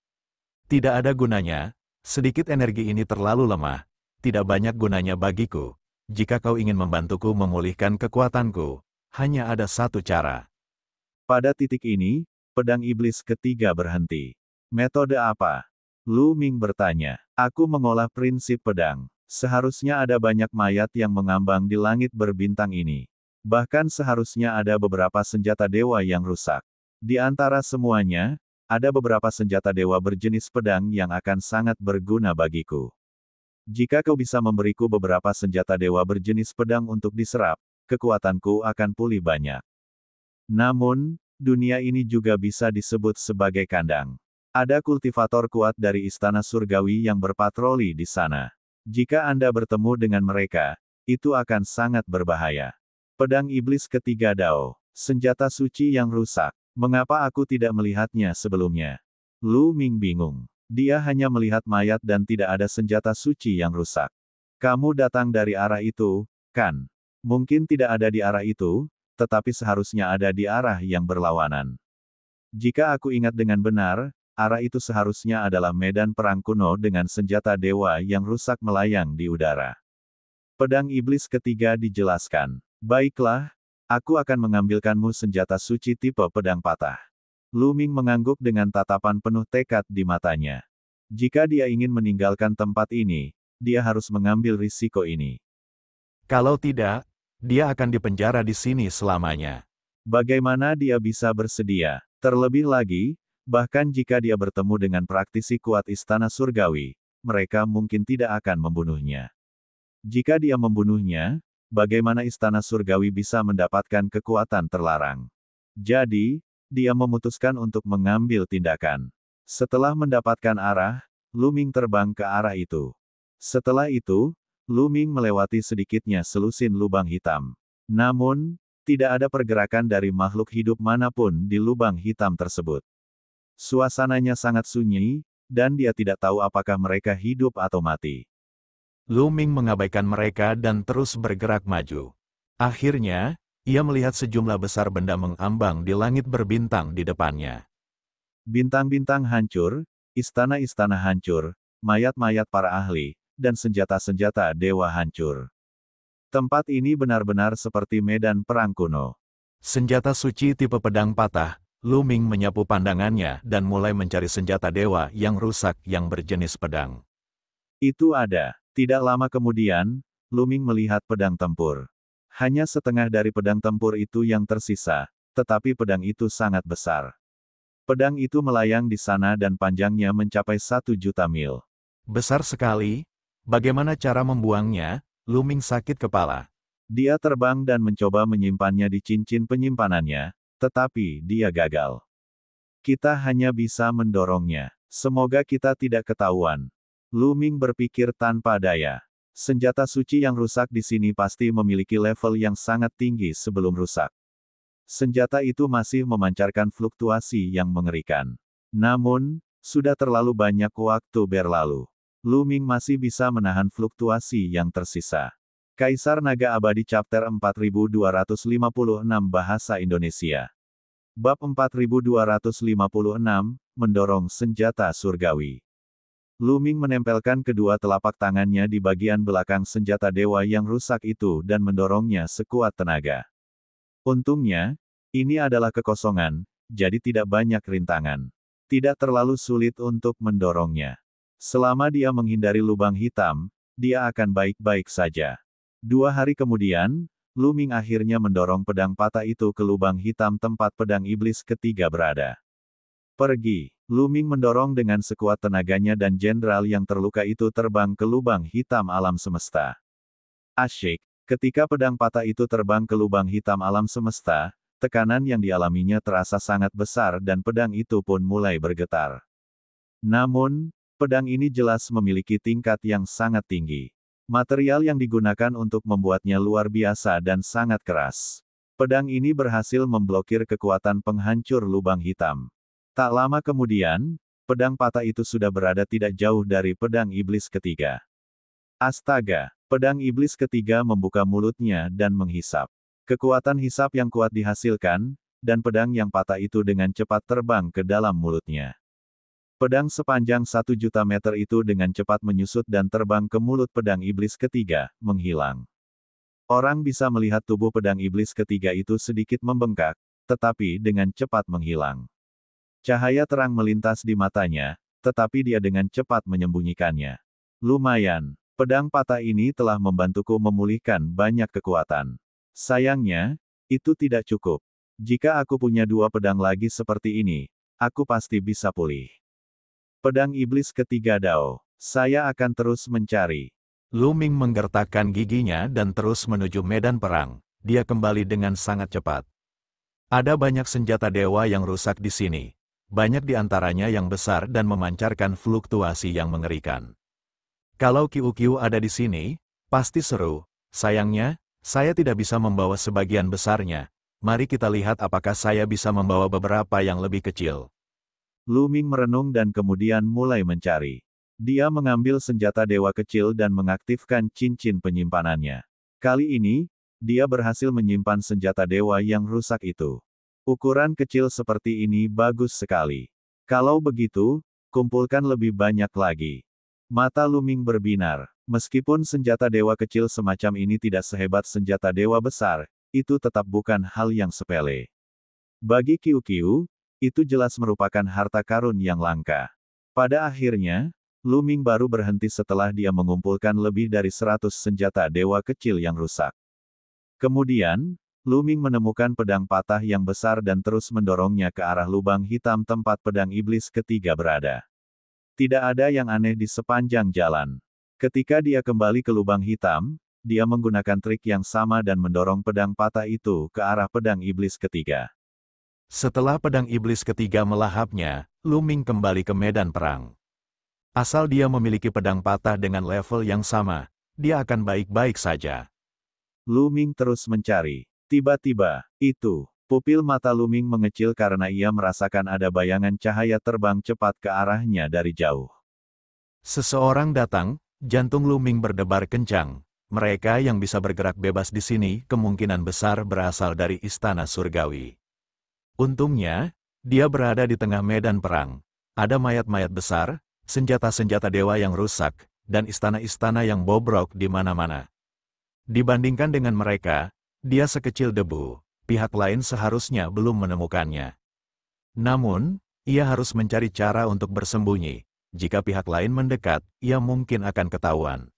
Tidak ada gunanya, sedikit energi ini terlalu lemah, tidak banyak gunanya bagiku. Jika kau ingin membantuku memulihkan kekuatanku, hanya ada satu cara. Pada titik ini, pedang iblis ketiga berhenti. Metode apa? Lu Ming bertanya. Aku mengolah prinsip pedang. Seharusnya ada banyak mayat yang mengambang di langit berbintang ini. Bahkan seharusnya ada beberapa senjata dewa yang rusak. Di antara semuanya, ada beberapa senjata dewa berjenis pedang yang akan sangat berguna bagiku. Jika kau bisa memberiku beberapa senjata dewa berjenis pedang untuk diserap, kekuatanku akan pulih banyak. Namun, dunia ini juga bisa disebut sebagai kandang. Ada kultivator kuat dari istana surgawi yang berpatroli di sana. Jika Anda bertemu dengan mereka, itu akan sangat berbahaya. Pedang iblis ketiga Dao, senjata suci yang rusak. Mengapa aku tidak melihatnya sebelumnya? Lu Ming bingung. Dia hanya melihat mayat dan tidak ada senjata suci yang rusak. Kamu datang dari arah itu, kan? Mungkin tidak ada di arah itu, tetapi seharusnya ada di arah yang berlawanan. Jika aku ingat dengan benar, arah itu seharusnya adalah medan perang kuno dengan senjata dewa yang rusak melayang di udara. Pedang iblis ketiga dijelaskan. Baiklah, aku akan mengambilkanmu senjata suci tipe pedang patah. Lu Ming mengangguk dengan tatapan penuh tekad di matanya. Jika dia ingin meninggalkan tempat ini, dia harus mengambil risiko ini. Kalau tidak, dia akan dipenjara di sini selamanya. Bagaimana dia bisa bersedia? Terlebih lagi, bahkan jika dia bertemu dengan praktisi kuat istana surgawi, mereka mungkin tidak akan membunuhnya. Jika dia membunuhnya, bagaimana istana surgawi bisa mendapatkan kekuatan terlarang? Jadi, dia memutuskan untuk mengambil tindakan. Setelah mendapatkan arah, Lu Ming terbang ke arah itu. Setelah itu, Lu Ming melewati sedikitnya selusin lubang hitam. Namun, tidak ada pergerakan dari makhluk hidup manapun di lubang hitam tersebut. Suasananya sangat sunyi, dan dia tidak tahu apakah mereka hidup atau mati. Lu Ming mengabaikan mereka dan terus bergerak maju. Akhirnya, ia melihat sejumlah besar benda mengambang di langit berbintang di depannya. Bintang-bintang hancur, istana-istana hancur, mayat-mayat para ahli, dan senjata-senjata dewa hancur. Tempat ini benar-benar seperti medan perang kuno. Senjata suci tipe pedang patah, Lu Ming menyapu pandangannya dan mulai mencari senjata dewa yang rusak yang berjenis pedang. Itu ada. Tidak lama kemudian, Lu Ming melihat pedang tempur. Hanya setengah dari pedang tempur itu yang tersisa, tetapi pedang itu sangat besar. Pedang itu melayang di sana dan panjangnya mencapai 1 juta mil. Besar sekali, Bagaimana cara membuangnya? Lu Ming sakit kepala. Dia terbang dan mencoba menyimpannya di cincin penyimpanannya, tetapi dia gagal. Kita hanya bisa mendorongnya. Semoga kita tidak ketahuan. Lu Ming berpikir tanpa daya. Senjata suci yang rusak di sini pasti memiliki level yang sangat tinggi sebelum rusak. Senjata itu masih memancarkan fluktuasi yang mengerikan. Namun, sudah terlalu banyak waktu berlalu. Lu Ming masih bisa menahan fluktuasi yang tersisa. Kaisar Naga Abadi Chapter 4256 Bahasa Indonesia. Bab 4256, Mendorong Senjata Surgawi. Lu Ming menempelkan kedua telapak tangannya di bagian belakang senjata dewa yang rusak itu dan mendorongnya sekuat tenaga. Untungnya, ini adalah kekosongan, jadi tidak banyak rintangan. Tidak terlalu sulit untuk mendorongnya. Selama dia menghindari lubang hitam, dia akan baik-baik saja. 2 hari kemudian, Lu Ming akhirnya mendorong pedang patah itu ke lubang hitam tempat pedang iblis ketiga berada. Pergi. Lu Ming mendorong dengan sekuat tenaganya dan jenderal yang terluka itu terbang ke lubang hitam alam semesta. Asyik. Ketika pedang patah itu terbang ke lubang hitam alam semesta, tekanan yang dialaminya terasa sangat besar dan pedang itu pun mulai bergetar. Namun, pedang ini jelas memiliki tingkat yang sangat tinggi. Material yang digunakan untuk membuatnya luar biasa dan sangat keras. Pedang ini berhasil memblokir kekuatan penghancur lubang hitam. Tak lama kemudian, pedang patah itu sudah berada tidak jauh dari pedang iblis ketiga. Astaga! Pedang iblis ketiga membuka mulutnya dan menghisap. Kekuatan hisap yang kuat dihasilkan, dan pedang yang patah itu dengan cepat terbang ke dalam mulutnya. Pedang sepanjang 1 juta meter itu dengan cepat menyusut dan terbang ke mulut pedang iblis ketiga, menghilang. Orang bisa melihat tubuh pedang iblis ketiga itu sedikit membengkak, tetapi dengan cepat menghilang. Cahaya terang melintas di matanya, tetapi dia dengan cepat menyembunyikannya. Lumayan, pedang patah ini telah membantuku memulihkan banyak kekuatan. Sayangnya, itu tidak cukup. Jika aku punya 2 pedang lagi seperti ini, aku pasti bisa pulih. Pedang iblis ketiga Dao. Saya akan terus mencari. Lu Ming menggertakkan giginya dan terus menuju medan perang. Dia kembali dengan sangat cepat. Ada banyak senjata dewa yang rusak di sini. Banyak di antaranya yang besar dan memancarkan fluktuasi yang mengerikan. Kalau Qiu ada di sini, pasti seru. Sayangnya, saya tidak bisa membawa sebagian besarnya. Mari kita lihat apakah saya bisa membawa beberapa yang lebih kecil. Lu Ming merenung dan kemudian mulai mencari. Dia mengambil senjata dewa kecil dan mengaktifkan cincin penyimpanannya. Kali ini, dia berhasil menyimpan senjata dewa yang rusak itu. Ukuran kecil seperti ini bagus sekali. Kalau begitu, kumpulkan lebih banyak lagi. Mata Lu Ming berbinar. Meskipun senjata dewa kecil semacam ini tidak sehebat senjata dewa besar, itu tetap bukan hal yang sepele. Bagi Qiu, itu jelas merupakan harta karun yang langka. Pada akhirnya, Lu Ming baru berhenti setelah dia mengumpulkan lebih dari 100 senjata dewa kecil yang rusak. Kemudian, Lu Ming menemukan pedang patah yang besar dan terus mendorongnya ke arah lubang hitam tempat pedang iblis ketiga berada. Tidak ada yang aneh di sepanjang jalan. Ketika dia kembali ke lubang hitam, dia menggunakan trik yang sama dan mendorong pedang patah itu ke arah pedang iblis ketiga. Setelah pedang iblis ketiga melahapnya, Lu Ming kembali ke medan perang. Asal dia memiliki pedang patah dengan level yang sama, dia akan baik-baik saja. Lu Ming terus mencari. Tiba-tiba, pupil mata Lu Ming mengecil karena ia merasakan ada bayangan cahaya terbang cepat ke arahnya dari jauh. Seseorang datang, jantung Lu Ming berdebar kencang. Mereka yang bisa bergerak bebas di sini kemungkinan besar berasal dari istana surgawi. Untungnya, dia berada di tengah medan perang. Ada mayat-mayat besar, senjata-senjata dewa yang rusak, dan istana-istana yang bobrok di mana-mana. Dibandingkan dengan mereka, dia sekecil debu. Pihak lain seharusnya belum menemukannya. Namun, ia harus mencari cara untuk bersembunyi. Jika pihak lain mendekat, ia mungkin akan ketahuan.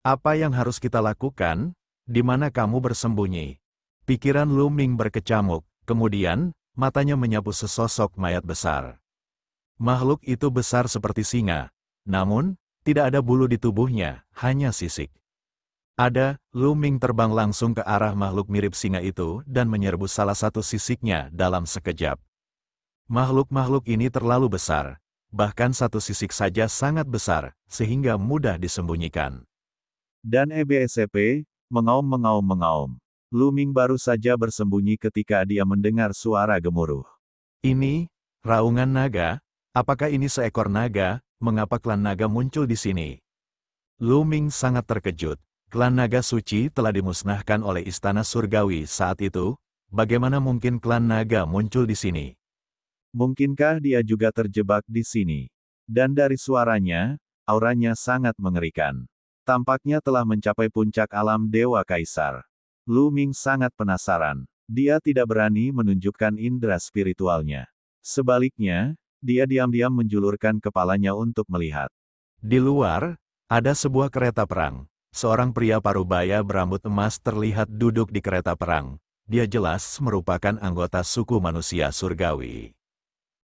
Apa yang harus kita lakukan? Di mana kamu bersembunyi? Pikiran Lu Ming berkecamuk, kemudian, matanya menyapu sesosok mayat besar. Makhluk itu besar seperti singa. Namun, tidak ada bulu di tubuhnya, hanya sisik. Lu Ming terbang langsung ke arah makhluk mirip singa itu dan menyerbu salah satu sisiknya dalam sekejap. Makhluk-makhluk ini terlalu besar, bahkan satu sisik saja sangat besar, sehingga mudah disembunyikan. Dan EBSCP, mengaum. Lu Ming baru saja bersembunyi ketika dia mendengar suara gemuruh. Ini, raungan naga? Apakah ini seekor naga? Mengapa klan naga muncul di sini? Lu Ming sangat terkejut. Klan naga suci telah dimusnahkan oleh istana surgawi saat itu. Bagaimana mungkin klan naga muncul di sini? Mungkinkah dia juga terjebak di sini? Dan dari suaranya, auranya sangat mengerikan. Tampaknya telah mencapai puncak alam Dewa Kaisar. Lu Ming sangat penasaran. Dia tidak berani menunjukkan indera spiritualnya. Sebaliknya, dia diam-diam menjulurkan kepalanya untuk melihat. Di luar, ada sebuah kereta perang. Seorang pria parubaya berambut emas terlihat duduk di kereta perang. Dia jelas merupakan anggota suku manusia surgawi.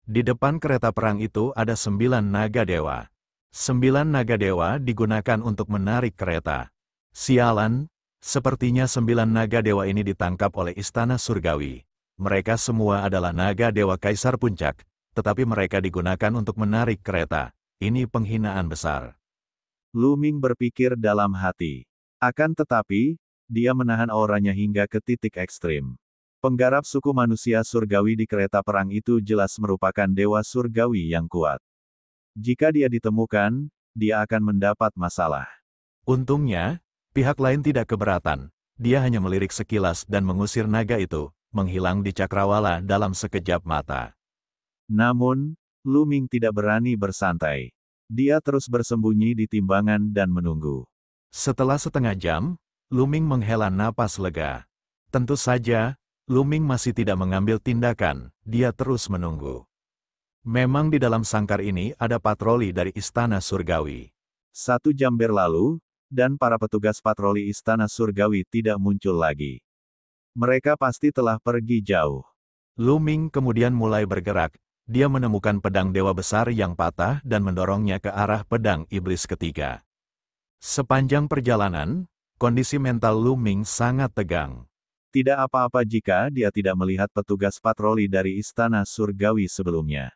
Di depan kereta perang itu ada 9 naga dewa. 9 naga dewa digunakan untuk menarik kereta. Sialan, sepertinya 9 naga dewa ini ditangkap oleh istana surgawi. Mereka semua adalah naga dewa kaisar puncak, tetapi mereka digunakan untuk menarik kereta. Ini penghinaan besar. Lu Ming berpikir dalam hati. Akan tetapi, dia menahan auranya hingga ke titik ekstrim. Penggarap suku manusia surgawi di kereta perang itu jelas merupakan dewa surgawi yang kuat. Jika dia ditemukan, dia akan mendapat masalah. Untungnya, pihak lain tidak keberatan. Dia hanya melirik sekilas dan mengusir naga itu, menghilang di cakrawala dalam sekejap mata. Namun, Lu Ming tidak berani bersantai. Dia terus bersembunyi di timbangan dan menunggu. Setelah setengah jam, Lu Ming menghela napas lega. Tentu saja, Lu Ming masih tidak mengambil tindakan, dia terus menunggu. Memang di dalam sangkar ini ada patroli dari Istana Surgawi. 1 jam berlalu, dan para petugas patroli Istana Surgawi tidak muncul lagi. Mereka pasti telah pergi jauh. Lu Ming kemudian mulai bergerak. Dia menemukan pedang dewa besar yang patah dan mendorongnya ke arah pedang iblis ketiga. Sepanjang perjalanan, kondisi mental Lu Ming sangat tegang. Tidak apa-apa jika dia tidak melihat petugas patroli dari Istana Surgawi sebelumnya.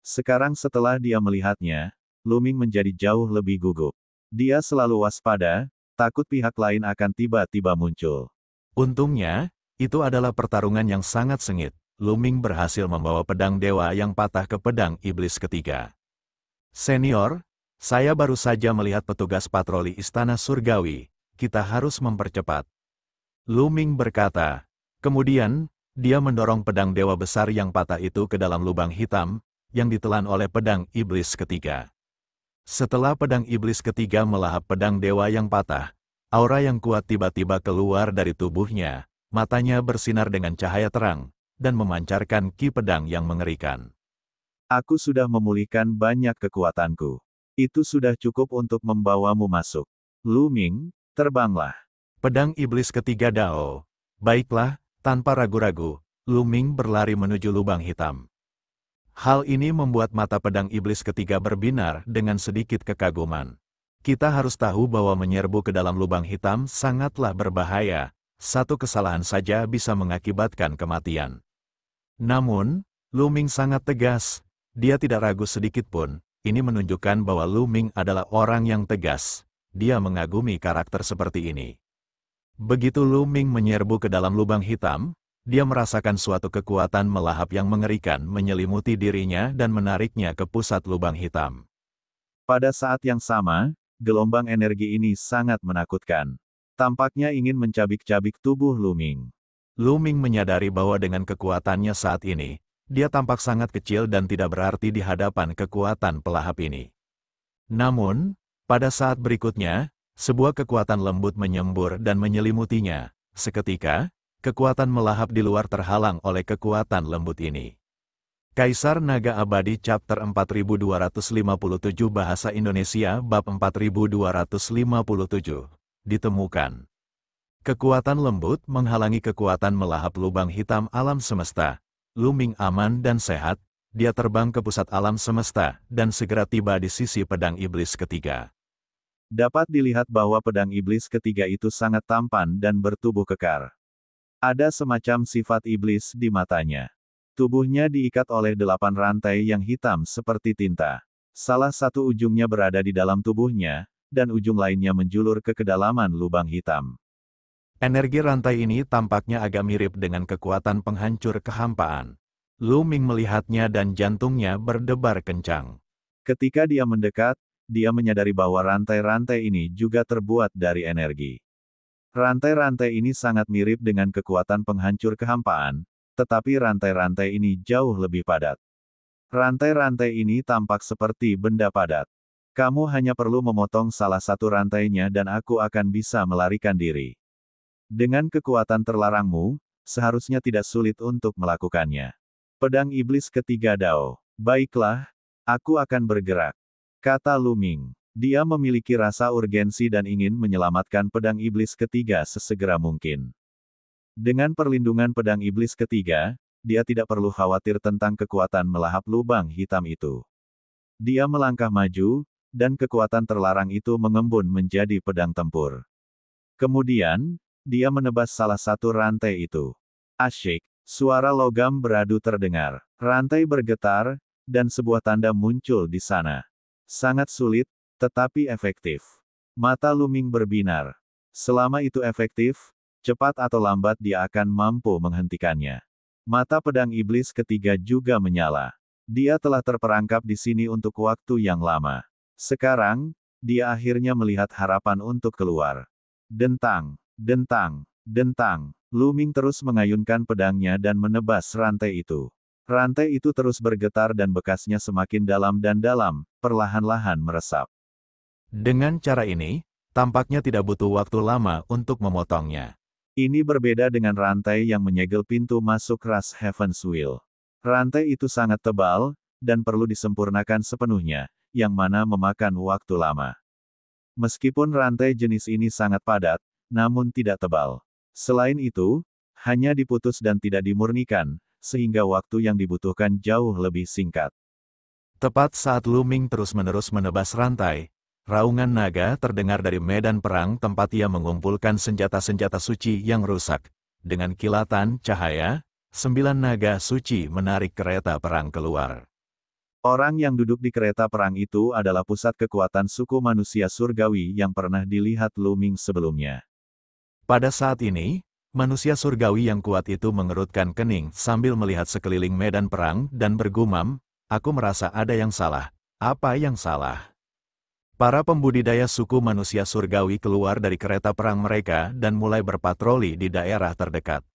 Sekarang setelah dia melihatnya, Lu Ming menjadi jauh lebih gugup. Dia selalu waspada, takut pihak lain akan tiba-tiba muncul. Untungnya, itu adalah pertarungan yang sangat sengit. Lu Ming berhasil membawa pedang dewa yang patah ke pedang iblis ketiga. Senior, saya baru saja melihat petugas patroli Istana Surgawi. Kita harus mempercepat. Lu Ming berkata. Kemudian, dia mendorong pedang dewa besar yang patah itu ke dalam lubang hitam, yang ditelan oleh pedang iblis ketiga. Setelah pedang iblis ketiga melahap pedang dewa yang patah, aura yang kuat tiba-tiba keluar dari tubuhnya, matanya bersinar dengan cahaya terang, dan memancarkan ki pedang yang mengerikan. Aku sudah memulihkan banyak kekuatanku. Itu sudah cukup untuk membawamu masuk. Lu Ming, terbanglah. Pedang iblis ketiga Dao. Baiklah, tanpa ragu-ragu, Lu Ming berlari menuju lubang hitam. Hal ini membuat mata pedang iblis ketiga berbinar dengan sedikit kekaguman. Kita harus tahu bahwa menyerbu ke dalam lubang hitam sangatlah berbahaya. Satu kesalahan saja bisa mengakibatkan kematian. Namun, Lu Ming sangat tegas. Dia tidak ragu sedikit pun. Ini menunjukkan bahwa Lu Ming adalah orang yang tegas. Dia mengagumi karakter seperti ini. Begitu Lu Ming menyerbu ke dalam lubang hitam, dia merasakan suatu kekuatan melahap yang mengerikan menyelimuti dirinya dan menariknya ke pusat lubang hitam. Pada saat yang sama, gelombang energi ini sangat menakutkan. Tampaknya ingin mencabik-cabik tubuh Lu Ming. Lu Ming menyadari bahwa dengan kekuatannya saat ini, dia tampak sangat kecil dan tidak berarti di hadapan kekuatan pelahap ini. Namun, pada saat berikutnya, sebuah kekuatan lembut menyembur dan menyelimutinya. Seketika, kekuatan melahap di luar terhalang oleh kekuatan lembut ini. Kaisar Naga Abadi Chapter 4257 Bahasa Indonesia Bab 4257 ditemukan. Kekuatan lembut menghalangi kekuatan melahap lubang hitam alam semesta. Lu Ming aman dan sehat, dia terbang ke pusat alam semesta dan segera tiba di sisi pedang iblis ketiga. Dapat dilihat bahwa pedang iblis ketiga itu sangat tampan dan bertubuh kekar. Ada semacam sifat iblis di matanya. Tubuhnya diikat oleh 8 rantai yang hitam seperti tinta. Salah satu ujungnya berada di dalam tubuhnya, dan ujung lainnya menjulur ke kedalaman lubang hitam. Energi rantai ini tampaknya agak mirip dengan kekuatan penghancur kehampaan. Lu Ming melihatnya dan jantungnya berdebar kencang. Ketika dia mendekat, dia menyadari bahwa rantai-rantai ini juga terbuat dari energi. Rantai-rantai ini sangat mirip dengan kekuatan penghancur kehampaan, tetapi rantai-rantai ini jauh lebih padat. Rantai-rantai ini tampak seperti benda padat. Kamu hanya perlu memotong salah satu rantainya dan aku akan bisa melarikan diri. Dengan kekuatan terlarangmu, seharusnya tidak sulit untuk melakukannya. Pedang iblis ketiga Dao. Baiklah, aku akan bergerak, kata Lu Ming. Dia memiliki rasa urgensi dan ingin menyelamatkan pedang iblis ketiga sesegera mungkin. Dengan perlindungan pedang iblis ketiga, dia tidak perlu khawatir tentang kekuatan melahap lubang hitam itu. Dia melangkah maju, dan kekuatan terlarang itu mengembun menjadi pedang tempur. Kemudian, dia menebas salah satu rantai itu. Asyik, suara logam beradu terdengar. Rantai bergetar, dan sebuah tanda muncul di sana. Sangat sulit, tetapi efektif. Mata Lu Ming berbinar. Selama itu efektif, cepat atau lambat dia akan mampu menghentikannya. Mata pedang iblis ketiga juga menyala. Dia telah terperangkap di sini untuk waktu yang lama. Sekarang, dia akhirnya melihat harapan untuk keluar. Dentang, dentang, dentang. Lu Ming terus mengayunkan pedangnya dan menebas rantai itu. Rantai itu terus bergetar dan bekasnya semakin dalam dan dalam, perlahan-lahan meresap. Dengan cara ini, tampaknya tidak butuh waktu lama untuk memotongnya. Ini berbeda dengan rantai yang menyegel pintu masuk ras Heaven's Will. Rantai itu sangat tebal, dan perlu disempurnakan sepenuhnya, yang mana memakan waktu lama. Meskipun rantai jenis ini sangat padat, namun tidak tebal. Selain itu, hanya diputus dan tidak dimurnikan, sehingga waktu yang dibutuhkan jauh lebih singkat. Tepat saat Lu Ming terus-menerus menebas rantai, raungan naga terdengar dari medan perang tempat ia mengumpulkan senjata-senjata suci yang rusak. Dengan kilatan cahaya, 9 naga suci menarik kereta perang keluar. Orang yang duduk di kereta perang itu adalah pusat kekuatan suku manusia surgawi yang pernah dilihat Lu Ming sebelumnya. Pada saat ini, manusia surgawi yang kuat itu mengerutkan kening sambil melihat sekeliling medan perang dan bergumam, "Aku merasa ada yang salah. Apa yang salah?" Para pembudidaya suku manusia surgawi keluar dari kereta perang mereka dan mulai berpatroli di daerah terdekat.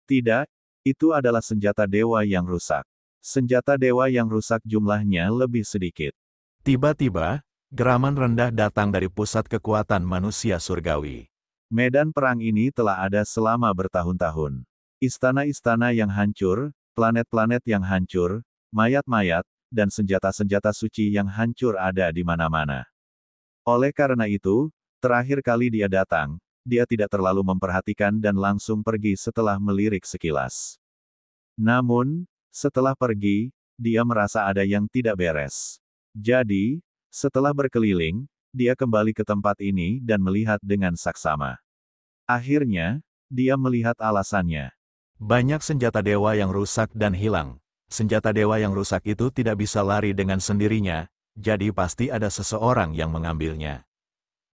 Tidak, itu adalah senjata dewa yang rusak. Senjata dewa yang rusak jumlahnya lebih sedikit. Tiba-tiba, geraman rendah datang dari pusat kekuatan manusia surgawi. Medan perang ini telah ada selama bertahun-tahun. Istana-istana yang hancur, planet-planet yang hancur, mayat-mayat, dan senjata-senjata suci yang hancur ada di mana-mana. Oleh karena itu, terakhir kali dia datang, dia tidak terlalu memperhatikan dan langsung pergi setelah melirik sekilas. Namun, setelah pergi, dia merasa ada yang tidak beres. Jadi, setelah berkeliling, dia kembali ke tempat ini dan melihat dengan saksama. Akhirnya, dia melihat alasannya. Banyak senjata dewa yang rusak dan hilang. Senjata dewa yang rusak itu tidak bisa lari dengan sendirinya, jadi pasti ada seseorang yang mengambilnya.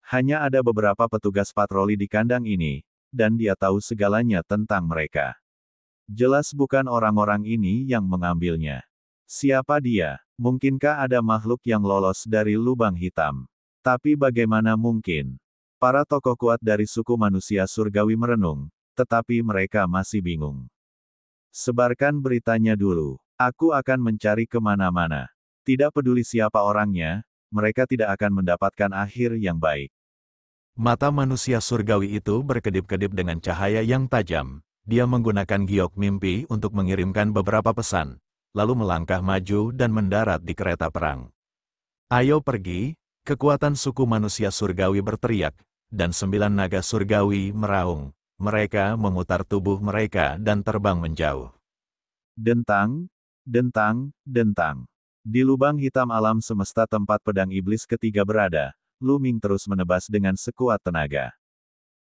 Hanya ada beberapa petugas patroli di kandang ini, dan dia tahu segalanya tentang mereka. Jelas bukan orang-orang ini yang mengambilnya. Siapa dia? Mungkinkah ada makhluk yang lolos dari lubang hitam? Tapi bagaimana mungkin? Para tokoh kuat dari suku manusia surgawi merenung, tetapi mereka masih bingung. Sebarkan beritanya dulu. Aku akan mencari kemana-mana. Tidak peduli siapa orangnya, mereka tidak akan mendapatkan akhir yang baik. Mata manusia surgawi itu berkedip-kedip dengan cahaya yang tajam. Dia menggunakan giok mimpi untuk mengirimkan beberapa pesan, lalu melangkah maju dan mendarat di kereta perang. "Ayo pergi," kekuatan suku manusia surgawi berteriak, dan 9 naga surgawi meraung. Mereka memutar tubuh mereka dan terbang menjauh. Dentang, dentang, dentang. Di lubang hitam alam semesta tempat pedang iblis ketiga berada, Lu Ming terus menebas dengan sekuat tenaga.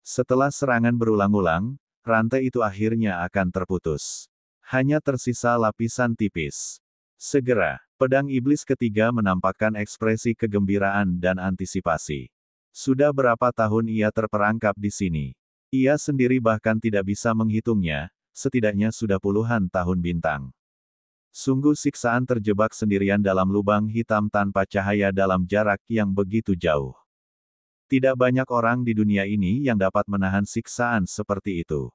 Setelah serangan berulang-ulang, rantai itu akhirnya akan terputus. Hanya tersisa lapisan tipis. Segera, pedang iblis ketiga menampakkan ekspresi kegembiraan dan antisipasi. Sudah berapa tahun ia terperangkap di sini? Ia sendiri bahkan tidak bisa menghitungnya, setidaknya sudah puluhan tahun bintang. Sungguh siksaan terjebak sendirian dalam lubang hitam tanpa cahaya dalam jarak yang begitu jauh. Tidak banyak orang di dunia ini yang dapat menahan siksaan seperti itu.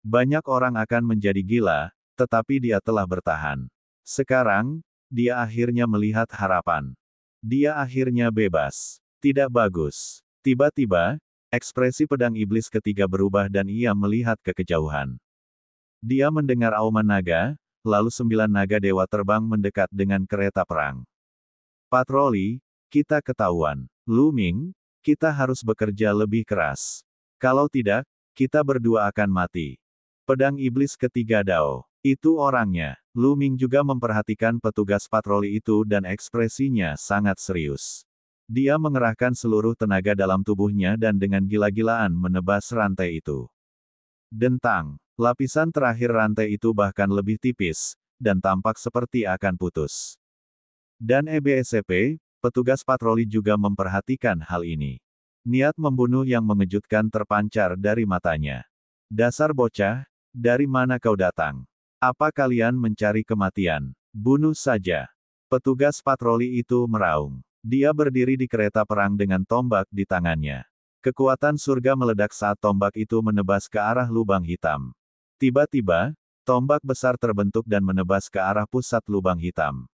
Banyak orang akan menjadi gila, tetapi dia telah bertahan. Sekarang, dia akhirnya melihat harapan. Dia akhirnya bebas. Tidak bagus. Tiba-tiba, ekspresi pedang iblis ketiga berubah dan ia melihat ke kejauhan. Dia mendengar auman naga, lalu 9 naga dewa terbang mendekat dengan kereta perang. Patroli, kita ketahuan. Lu-Ming, kita harus bekerja lebih keras. Kalau tidak, kita berdua akan mati. Pedang iblis ketiga Dao. Itu orangnya. Lu-Ming juga memperhatikan petugas patroli itu dan ekspresinya sangat serius. Dia mengerahkan seluruh tenaga dalam tubuhnya dan dengan gila-gilaan menebas rantai itu. Dentang. Lapisan terakhir rantai itu bahkan lebih tipis, dan tampak seperti akan putus. Dan EBSCP, petugas patroli juga memperhatikan hal ini. Niat membunuh yang mengejutkan terpancar dari matanya. Dasar bocah, dari mana kau datang? Apa kalian mencari kematian? Bunuh saja. Petugas patroli itu meraung. Dia berdiri di kereta perang dengan tombak di tangannya. Kekuatan surga meledak saat tombak itu menebas ke arah lubang hitam. Tiba-tiba, tombak besar terbentuk dan menebas ke arah pusat lubang hitam.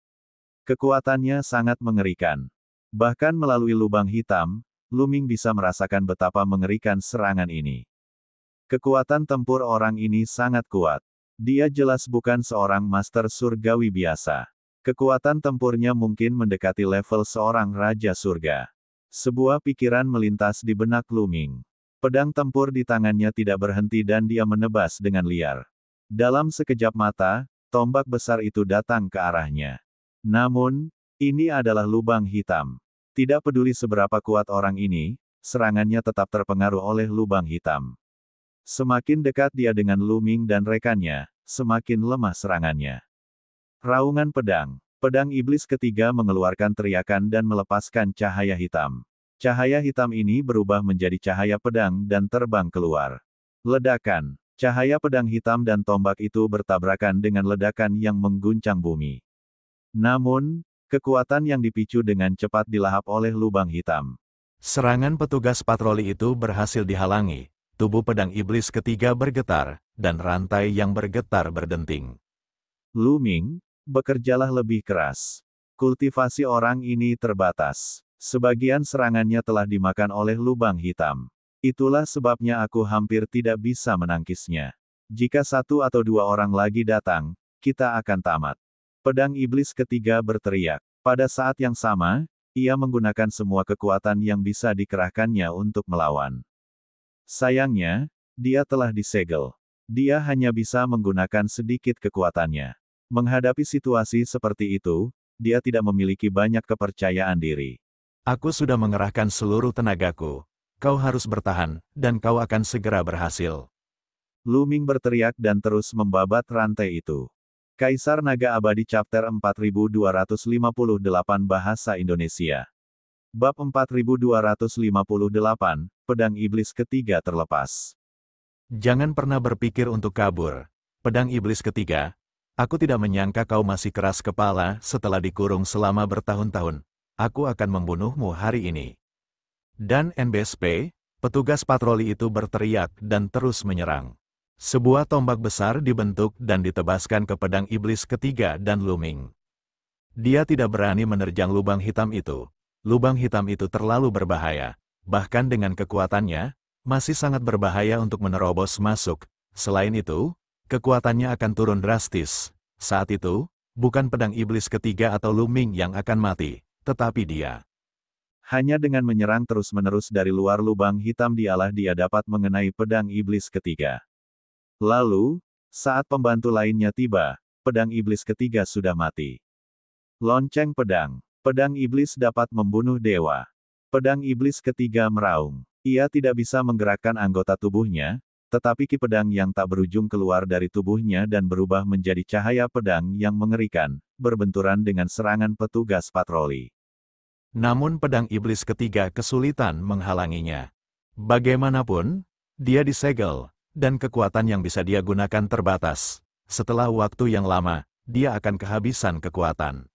Kekuatannya sangat mengerikan. Bahkan melalui lubang hitam, Lu-Ming bisa merasakan betapa mengerikan serangan ini. Kekuatan tempur orang ini sangat kuat. Dia jelas bukan seorang master surgawi biasa. Kekuatan tempurnya mungkin mendekati level seorang raja surga. Sebuah pikiran melintas di benak Lu-Ming. Pedang tempur di tangannya tidak berhenti dan dia menebas dengan liar. Dalam sekejap mata, tombak besar itu datang ke arahnya. Namun, ini adalah lubang hitam. Tidak peduli seberapa kuat orang ini, serangannya tetap terpengaruh oleh lubang hitam. Semakin dekat dia dengan Lu-Ming dan rekannya, semakin lemah serangannya. Raungan pedang. Pedang iblis ketiga mengeluarkan teriakan dan melepaskan cahaya hitam. Cahaya hitam ini berubah menjadi cahaya pedang dan terbang keluar. Ledakan. Cahaya pedang hitam dan tombak itu bertabrakan dengan ledakan yang mengguncang bumi. Namun, kekuatan yang dipicu dengan cepat dilahap oleh lubang hitam. Serangan petugas patroli itu berhasil dihalangi. Tubuh pedang iblis ketiga bergetar, dan rantai yang bergetar berdenting. Lu-Ming, bekerjalah lebih keras. Kultivasi orang ini terbatas. Sebagian serangannya telah dimakan oleh lubang hitam. Itulah sebabnya aku hampir tidak bisa menangkisnya. Jika 1 atau 2 orang lagi datang, kita akan tamat. Pedang iblis ketiga berteriak. Pada saat yang sama, ia menggunakan semua kekuatan yang bisa dikerahkannya untuk melawan. Sayangnya, dia telah disegel. Dia hanya bisa menggunakan sedikit kekuatannya. Menghadapi situasi seperti itu, dia tidak memiliki banyak kepercayaan diri. Aku sudah mengerahkan seluruh tenagaku. Kau harus bertahan, dan kau akan segera berhasil. Lu-Ming berteriak dan terus membabat rantai itu. Kaisar Naga Abadi Chapter 4258 Bahasa Indonesia. Bab 4258, Pedang Iblis Ketiga terlepas. Jangan pernah berpikir untuk kabur. Pedang Iblis Ketiga, aku tidak menyangka kau masih keras kepala setelah dikurung selama bertahun-tahun. Aku akan membunuhmu hari ini. Dan NBSP, petugas patroli itu berteriak dan terus menyerang. Sebuah tombak besar dibentuk dan ditebaskan ke pedang iblis ketiga dan Lu-Ming. Dia tidak berani menerjang lubang hitam itu. Lubang hitam itu terlalu berbahaya. Bahkan dengan kekuatannya, masih sangat berbahaya untuk menerobos masuk. Selain itu, kekuatannya akan turun drastis. Saat itu, bukan pedang iblis ketiga atau Lu-Ming yang akan mati, tetapi dia. Hanya dengan menyerang terus-menerus dari luar lubang hitam dialah dia dapat mengenai pedang iblis ketiga. Lalu, saat pembantu lainnya tiba, pedang iblis ketiga sudah mati. Lonceng pedang. Pedang iblis dapat membunuh dewa. Pedang iblis ketiga meraung. Ia tidak bisa menggerakkan anggota tubuhnya, tetapi ki pedang yang tak berujung keluar dari tubuhnya dan berubah menjadi cahaya pedang yang mengerikan, berbenturan dengan serangan petugas patroli. Namun pedang iblis ketiga kesulitan menghalanginya. Bagaimanapun, dia disegel, dan kekuatan yang bisa dia gunakan terbatas. Setelah waktu yang lama, dia akan kehabisan kekuatan.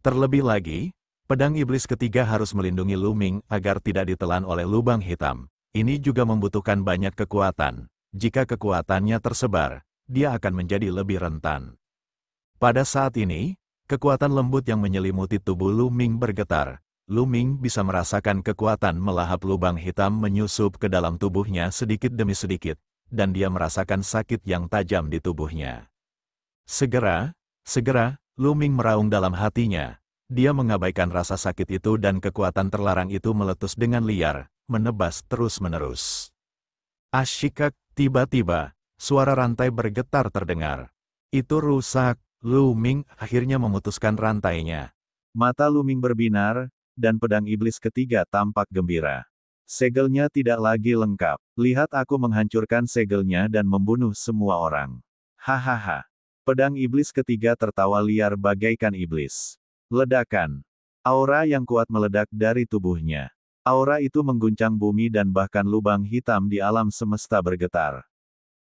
Terlebih lagi, pedang iblis ketiga harus melindungi Lu Ming agar tidak ditelan oleh lubang hitam. Ini juga membutuhkan banyak kekuatan. Jika kekuatannya tersebar, dia akan menjadi lebih rentan. Pada saat ini, kekuatan lembut yang menyelimuti tubuh Lu Ming bergetar. Lu Ming bisa merasakan kekuatan melahap lubang hitam menyusup ke dalam tubuhnya sedikit demi sedikit, dan dia merasakan sakit yang tajam di tubuhnya. Segera, Lu Ming meraung dalam hatinya. Dia mengabaikan rasa sakit itu dan kekuatan terlarang itu meletus dengan liar, menebas terus-menerus. Asyikak, tiba-tiba, suara rantai bergetar terdengar. Itu rusak. Lu Ming akhirnya memutuskan rantainya. Mata Lu Ming berbinar, dan pedang iblis ketiga tampak gembira. Segelnya tidak lagi lengkap. Lihat aku menghancurkan segelnya dan membunuh semua orang. Hahaha. Pedang iblis ketiga tertawa liar bagaikan iblis. Ledakan. Aura yang kuat meledak dari tubuhnya. Aura itu mengguncang bumi dan bahkan lubang hitam di alam semesta bergetar.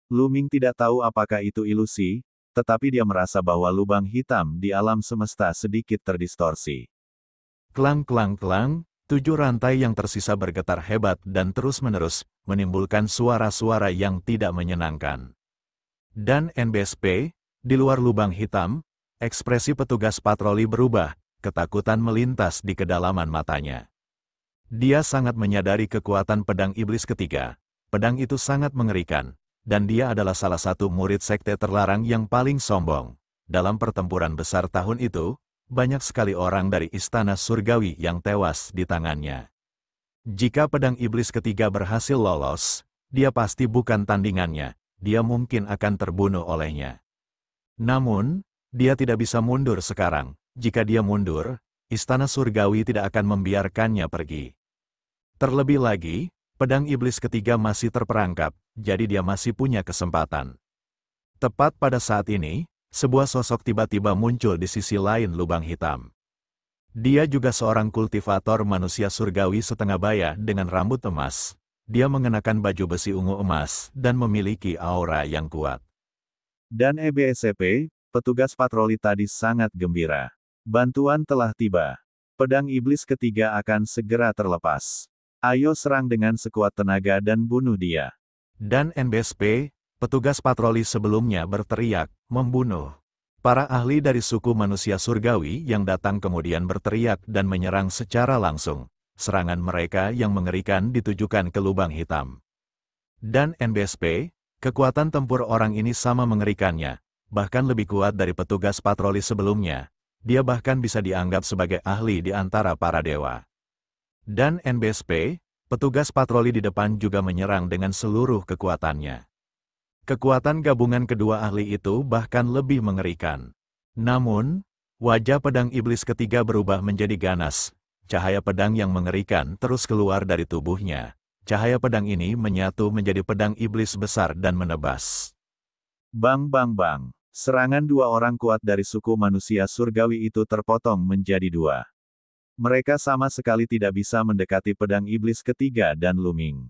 Lu Ming tidak tahu apakah itu ilusi, tetapi dia merasa bahwa lubang hitam di alam semesta sedikit terdistorsi. Klang klang klang, 7 rantai yang tersisa bergetar hebat dan terus-menerus, menimbulkan suara-suara yang tidak menyenangkan. Dan NBSP, di luar lubang hitam, ekspresi petugas patroli berubah, ketakutan melintas di kedalaman matanya. Dia sangat menyadari kekuatan pedang iblis ketiga. Pedang itu sangat mengerikan, dan dia adalah salah satu murid sekte terlarang yang paling sombong. Dalam pertempuran besar tahun itu, banyak sekali orang dari istana surgawi yang tewas di tangannya. Jika pedang iblis ketiga berhasil lolos, dia pasti bukan tandingannya, dia mungkin akan terbunuh olehnya. Namun, dia tidak bisa mundur sekarang. Jika dia mundur, istana surgawi tidak akan membiarkannya pergi. Terlebih lagi, pedang iblis ketiga masih terperangkap, jadi dia masih punya kesempatan. Tepat pada saat ini, sebuah sosok tiba-tiba muncul di sisi lain lubang hitam. Dia juga seorang kultivator manusia surgawi setengah baya dengan rambut emas. Dia mengenakan baju besi ungu emas dan memiliki aura yang kuat. Dan EBSCP, petugas patroli tadi sangat gembira. Bantuan telah tiba. Pedang iblis ketiga akan segera terlepas. Ayo serang dengan sekuat tenaga dan bunuh dia. Dan NBSP, petugas patroli sebelumnya berteriak, membunuh. Para ahli dari suku manusia surgawi yang datang kemudian berteriak dan menyerang secara langsung. Serangan mereka yang mengerikan ditujukan ke lubang hitam. Dan NBSP, kekuatan tempur orang ini sama mengerikannya, bahkan lebih kuat dari petugas patroli sebelumnya. Dia bahkan bisa dianggap sebagai ahli di antara para dewa. Dan NBSP, petugas patroli di depan juga menyerang dengan seluruh kekuatannya. Kekuatan gabungan kedua ahli itu bahkan lebih mengerikan. Namun, wajah pedang iblis ketiga berubah menjadi ganas. Cahaya pedang yang mengerikan terus keluar dari tubuhnya. Cahaya pedang ini menyatu menjadi pedang iblis besar dan menebas. Bang bang bang. Serangan dua orang kuat dari suku manusia surgawi itu terpotong menjadi dua. Mereka sama sekali tidak bisa mendekati pedang iblis ketiga dan Lu Ming.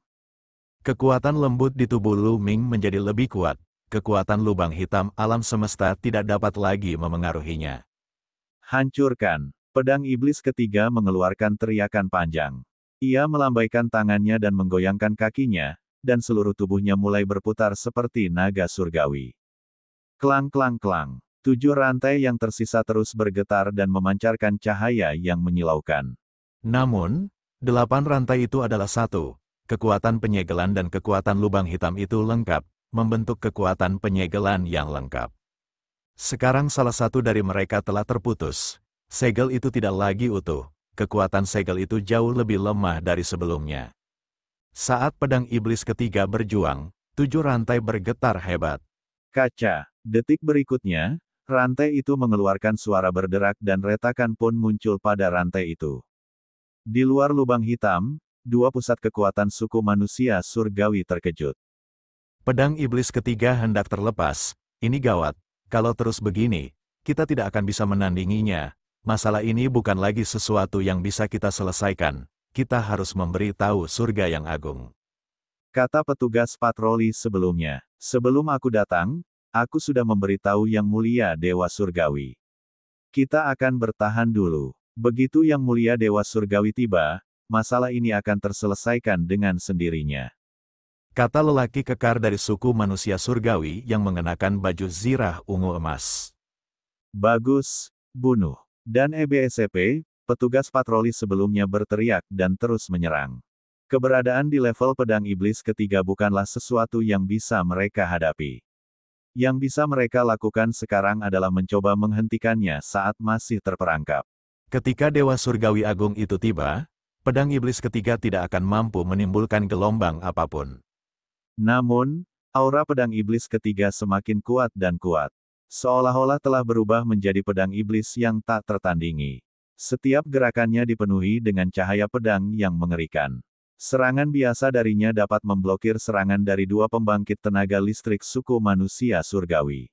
Kekuatan lembut di tubuh Lu Ming menjadi lebih kuat. Kekuatan lubang hitam alam semesta tidak dapat lagi memengaruhinya. Hancurkan. Pedang iblis ketiga mengeluarkan teriakan panjang. Ia melambaikan tangannya dan menggoyangkan kakinya, dan seluruh tubuhnya mulai berputar seperti naga surgawi. Klang klang klang. 7 rantai yang tersisa terus bergetar dan memancarkan cahaya yang menyilaukan. Namun, 8 rantai itu adalah satu. Kekuatan penyegelan dan kekuatan lubang hitam itu lengkap, membentuk kekuatan penyegelan yang lengkap. Sekarang salah satu dari mereka telah terputus. Segel itu tidak lagi utuh. Kekuatan segel itu jauh lebih lemah dari sebelumnya. Saat pedang iblis ketiga berjuang, 7 rantai bergetar hebat. Kaca. Detik berikutnya, rantai itu mengeluarkan suara berderak dan retakan pun muncul pada rantai itu. Di luar lubang hitam, dua pusat kekuatan suku manusia surgawi terkejut. Pedang iblis ketiga hendak terlepas. Ini gawat. Kalau terus begini, kita tidak akan bisa menandinginya. Masalah ini bukan lagi sesuatu yang bisa kita selesaikan. Kita harus memberi tahu surga yang agung. Kata petugas patroli sebelumnya. Sebelum aku datang, aku sudah memberitahu Yang Mulia Dewa Surgawi. Kita akan bertahan dulu. Begitu Yang Mulia Dewa Surgawi tiba, masalah ini akan terselesaikan dengan sendirinya. Kata lelaki kekar dari suku manusia surgawi yang mengenakan baju zirah ungu emas. Bagus, bunuh. Dan EBSCP, petugas patroli sebelumnya berteriak dan terus menyerang. Keberadaan di level pedang iblis ketiga bukanlah sesuatu yang bisa mereka hadapi. Yang bisa mereka lakukan sekarang adalah mencoba menghentikannya saat masih terperangkap. Ketika Dewa Surgawi Agung itu tiba, pedang iblis ketiga tidak akan mampu menimbulkan gelombang apapun. Namun, aura pedang iblis ketiga semakin kuat dan kuat. Seolah-olah telah berubah menjadi pedang iblis yang tak tertandingi. Setiap gerakannya dipenuhi dengan cahaya pedang yang mengerikan. Serangan biasa darinya dapat memblokir serangan dari dua pembangkit tenaga listrik suku manusia surgawi.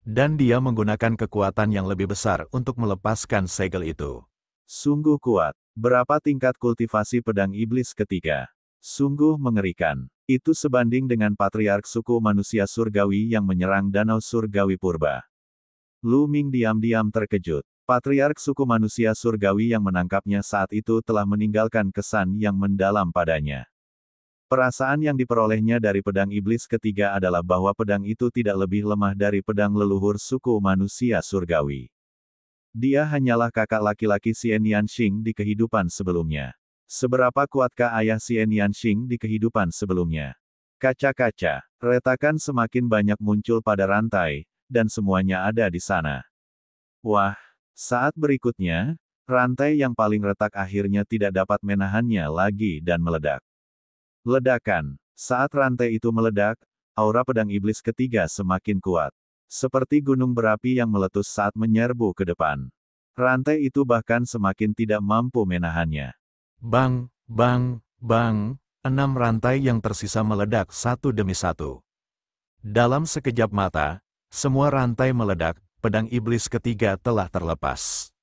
Dan dia menggunakan kekuatan yang lebih besar untuk melepaskan segel itu. Sungguh kuat. Berapa tingkat kultivasi pedang iblis ketiga? Sungguh mengerikan. Itu sebanding dengan patriark suku manusia surgawi yang menyerang danau surgawi purba. Lu Ming diam-diam terkejut. Patriark suku manusia surgawi yang menangkapnya saat itu telah meninggalkan kesan yang mendalam padanya. Perasaan yang diperolehnya dari pedang iblis ketiga adalah bahwa pedang itu tidak lebih lemah dari pedang leluhur suku manusia surgawi. Dia hanyalah kakak laki-laki Xian Yanxing di kehidupan sebelumnya. Seberapa kuatkah ayah Xian Yanxing di kehidupan sebelumnya? Kaca-kaca, retakan semakin banyak muncul pada rantai, dan semuanya ada di sana. Wah, saat berikutnya, rantai yang paling retak akhirnya tidak dapat menahannya lagi dan meledak. Ledakan. Saat rantai itu meledak, aura pedang iblis ketiga semakin kuat. Seperti gunung berapi yang meletus saat menyerbu ke depan. Rantai itu bahkan semakin tidak mampu menahannya. Bang, bang, bang, 6 rantai yang tersisa meledak satu demi satu. Dalam sekejap mata, semua rantai meledak, pedang iblis ketiga telah terlepas.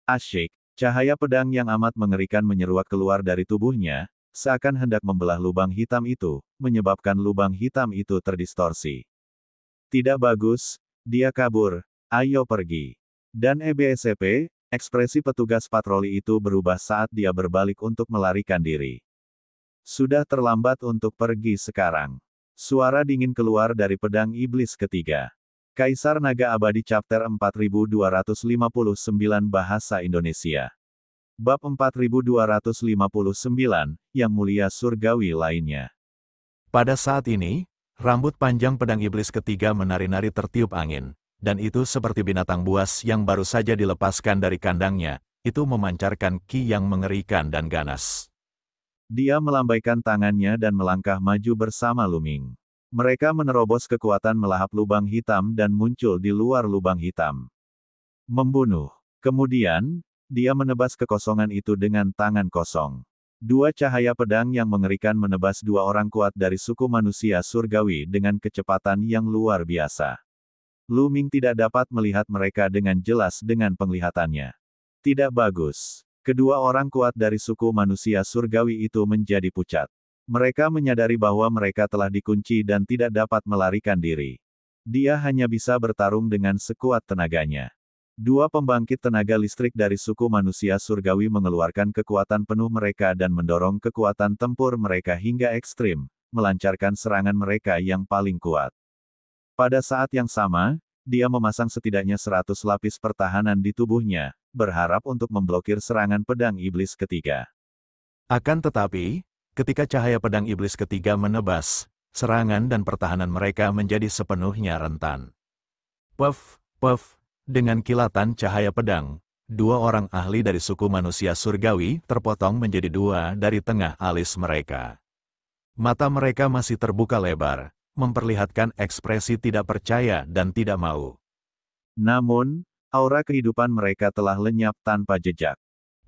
Asyik, cahaya pedang yang amat mengerikan menyeruak keluar dari tubuhnya, seakan hendak membelah lubang hitam itu, menyebabkan lubang hitam itu terdistorsi. Tidak bagus, dia kabur, ayo pergi. Dan EBSCP, ekspresi petugas patroli itu berubah saat dia berbalik untuk melarikan diri. Sudah terlambat untuk pergi sekarang. Suara dingin keluar dari pedang iblis ketiga. Kaisar Naga Abadi Chapter 4259 Bahasa Indonesia. Bab 4259, Yang Mulia Surgawi lainnya. Pada saat ini, rambut panjang pedang iblis ketiga menari-nari tertiup angin. Dan itu seperti binatang buas yang baru saja dilepaskan dari kandangnya, itu memancarkan ki yang mengerikan dan ganas. Dia melambaikan tangannya dan melangkah maju bersama Lu Ming. Mereka menerobos kekuatan melahap lubang hitam dan muncul di luar lubang hitam. Membunuh. Kemudian, dia menebas kekosongan itu dengan tangan kosong. Dua cahaya pedang yang mengerikan menebas dua orang kuat dari suku manusia surgawi dengan kecepatan yang luar biasa. Lu Ming tidak dapat melihat mereka dengan jelas dengan penglihatannya. Tidak bagus. Kedua orang kuat dari suku manusia surgawi itu menjadi pucat. Mereka menyadari bahwa mereka telah dikunci dan tidak dapat melarikan diri. Dia hanya bisa bertarung dengan sekuat tenaganya. Dua pembangkit tenaga listrik dari suku manusia surgawi mengeluarkan kekuatan penuh mereka dan mendorong kekuatan tempur mereka hingga ekstrim, melancarkan serangan mereka yang paling kuat. Pada saat yang sama, dia memasang setidaknya 100 lapis pertahanan di tubuhnya, berharap untuk memblokir serangan pedang iblis ketiga. Akan tetapi, ketika cahaya pedang iblis ketiga menebas, serangan dan pertahanan mereka menjadi sepenuhnya rentan. Puff, puff, dengan kilatan cahaya pedang, dua orang ahli dari suku manusia surgawi terpotong menjadi dua dari tengah alis mereka. Mata mereka masih terbuka lebar, memperlihatkan ekspresi tidak percaya dan tidak mau. Namun, aura kehidupan mereka telah lenyap tanpa jejak.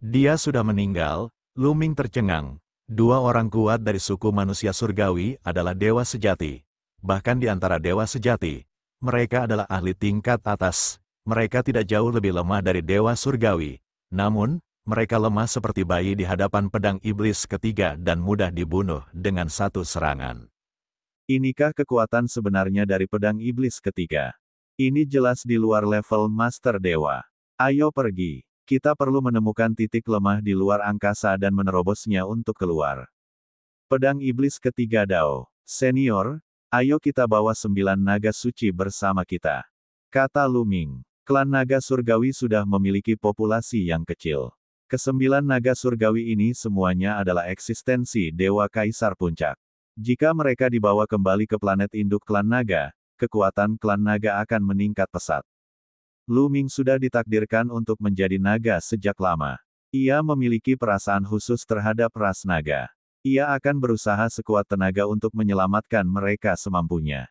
Dia sudah meninggal, Lu Ming tercengang. Dua orang kuat dari suku manusia surgawi adalah dewa sejati. Bahkan di antara dewa sejati, mereka adalah ahli tingkat atas. Mereka tidak jauh lebih lemah dari dewa surgawi. Namun, mereka lemah seperti bayi di hadapan pedang iblis ketiga dan mudah dibunuh dengan satu serangan. Inikah kekuatan sebenarnya dari pedang iblis ketiga? Ini jelas di luar level Master Dewa. Ayo pergi. Kita perlu menemukan titik lemah di luar angkasa dan menerobosnya untuk keluar. Pedang iblis ketiga Dao. Senior, ayo kita bawa 9 naga suci bersama kita. Kata Lu Ming. Klan naga surgawi sudah memiliki populasi yang kecil. Kesembilan naga surgawi ini semuanya adalah eksistensi Dewa Kaisar Puncak. Jika mereka dibawa kembali ke planet induk klan naga, kekuatan klan naga akan meningkat pesat. Lu Ming sudah ditakdirkan untuk menjadi naga sejak lama. Ia memiliki perasaan khusus terhadap ras naga. Ia akan berusaha sekuat tenaga untuk menyelamatkan mereka semampunya.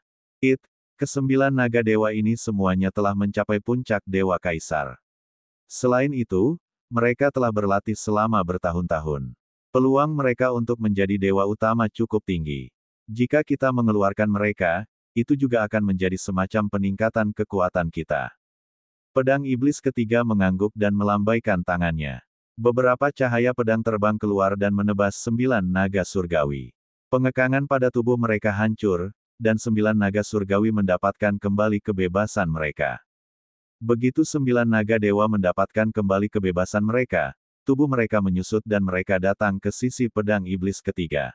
Kesembilan naga dewa ini semuanya telah mencapai puncak Dewa Kaisar. Selain itu, mereka telah berlatih selama bertahun-tahun. Peluang mereka untuk menjadi dewa utama cukup tinggi. Jika kita mengeluarkan mereka, itu juga akan menjadi semacam peningkatan kekuatan kita. Pedang iblis ketiga mengangguk dan melambaikan tangannya. Beberapa cahaya pedang terbang keluar dan menebas 9 naga surgawi. Pengekangan pada tubuh mereka hancur, dan 9 naga surgawi mendapatkan kembali kebebasan mereka. Begitu 9 naga dewa mendapatkan kembali kebebasan mereka, tubuh mereka menyusut dan mereka datang ke sisi pedang iblis ketiga.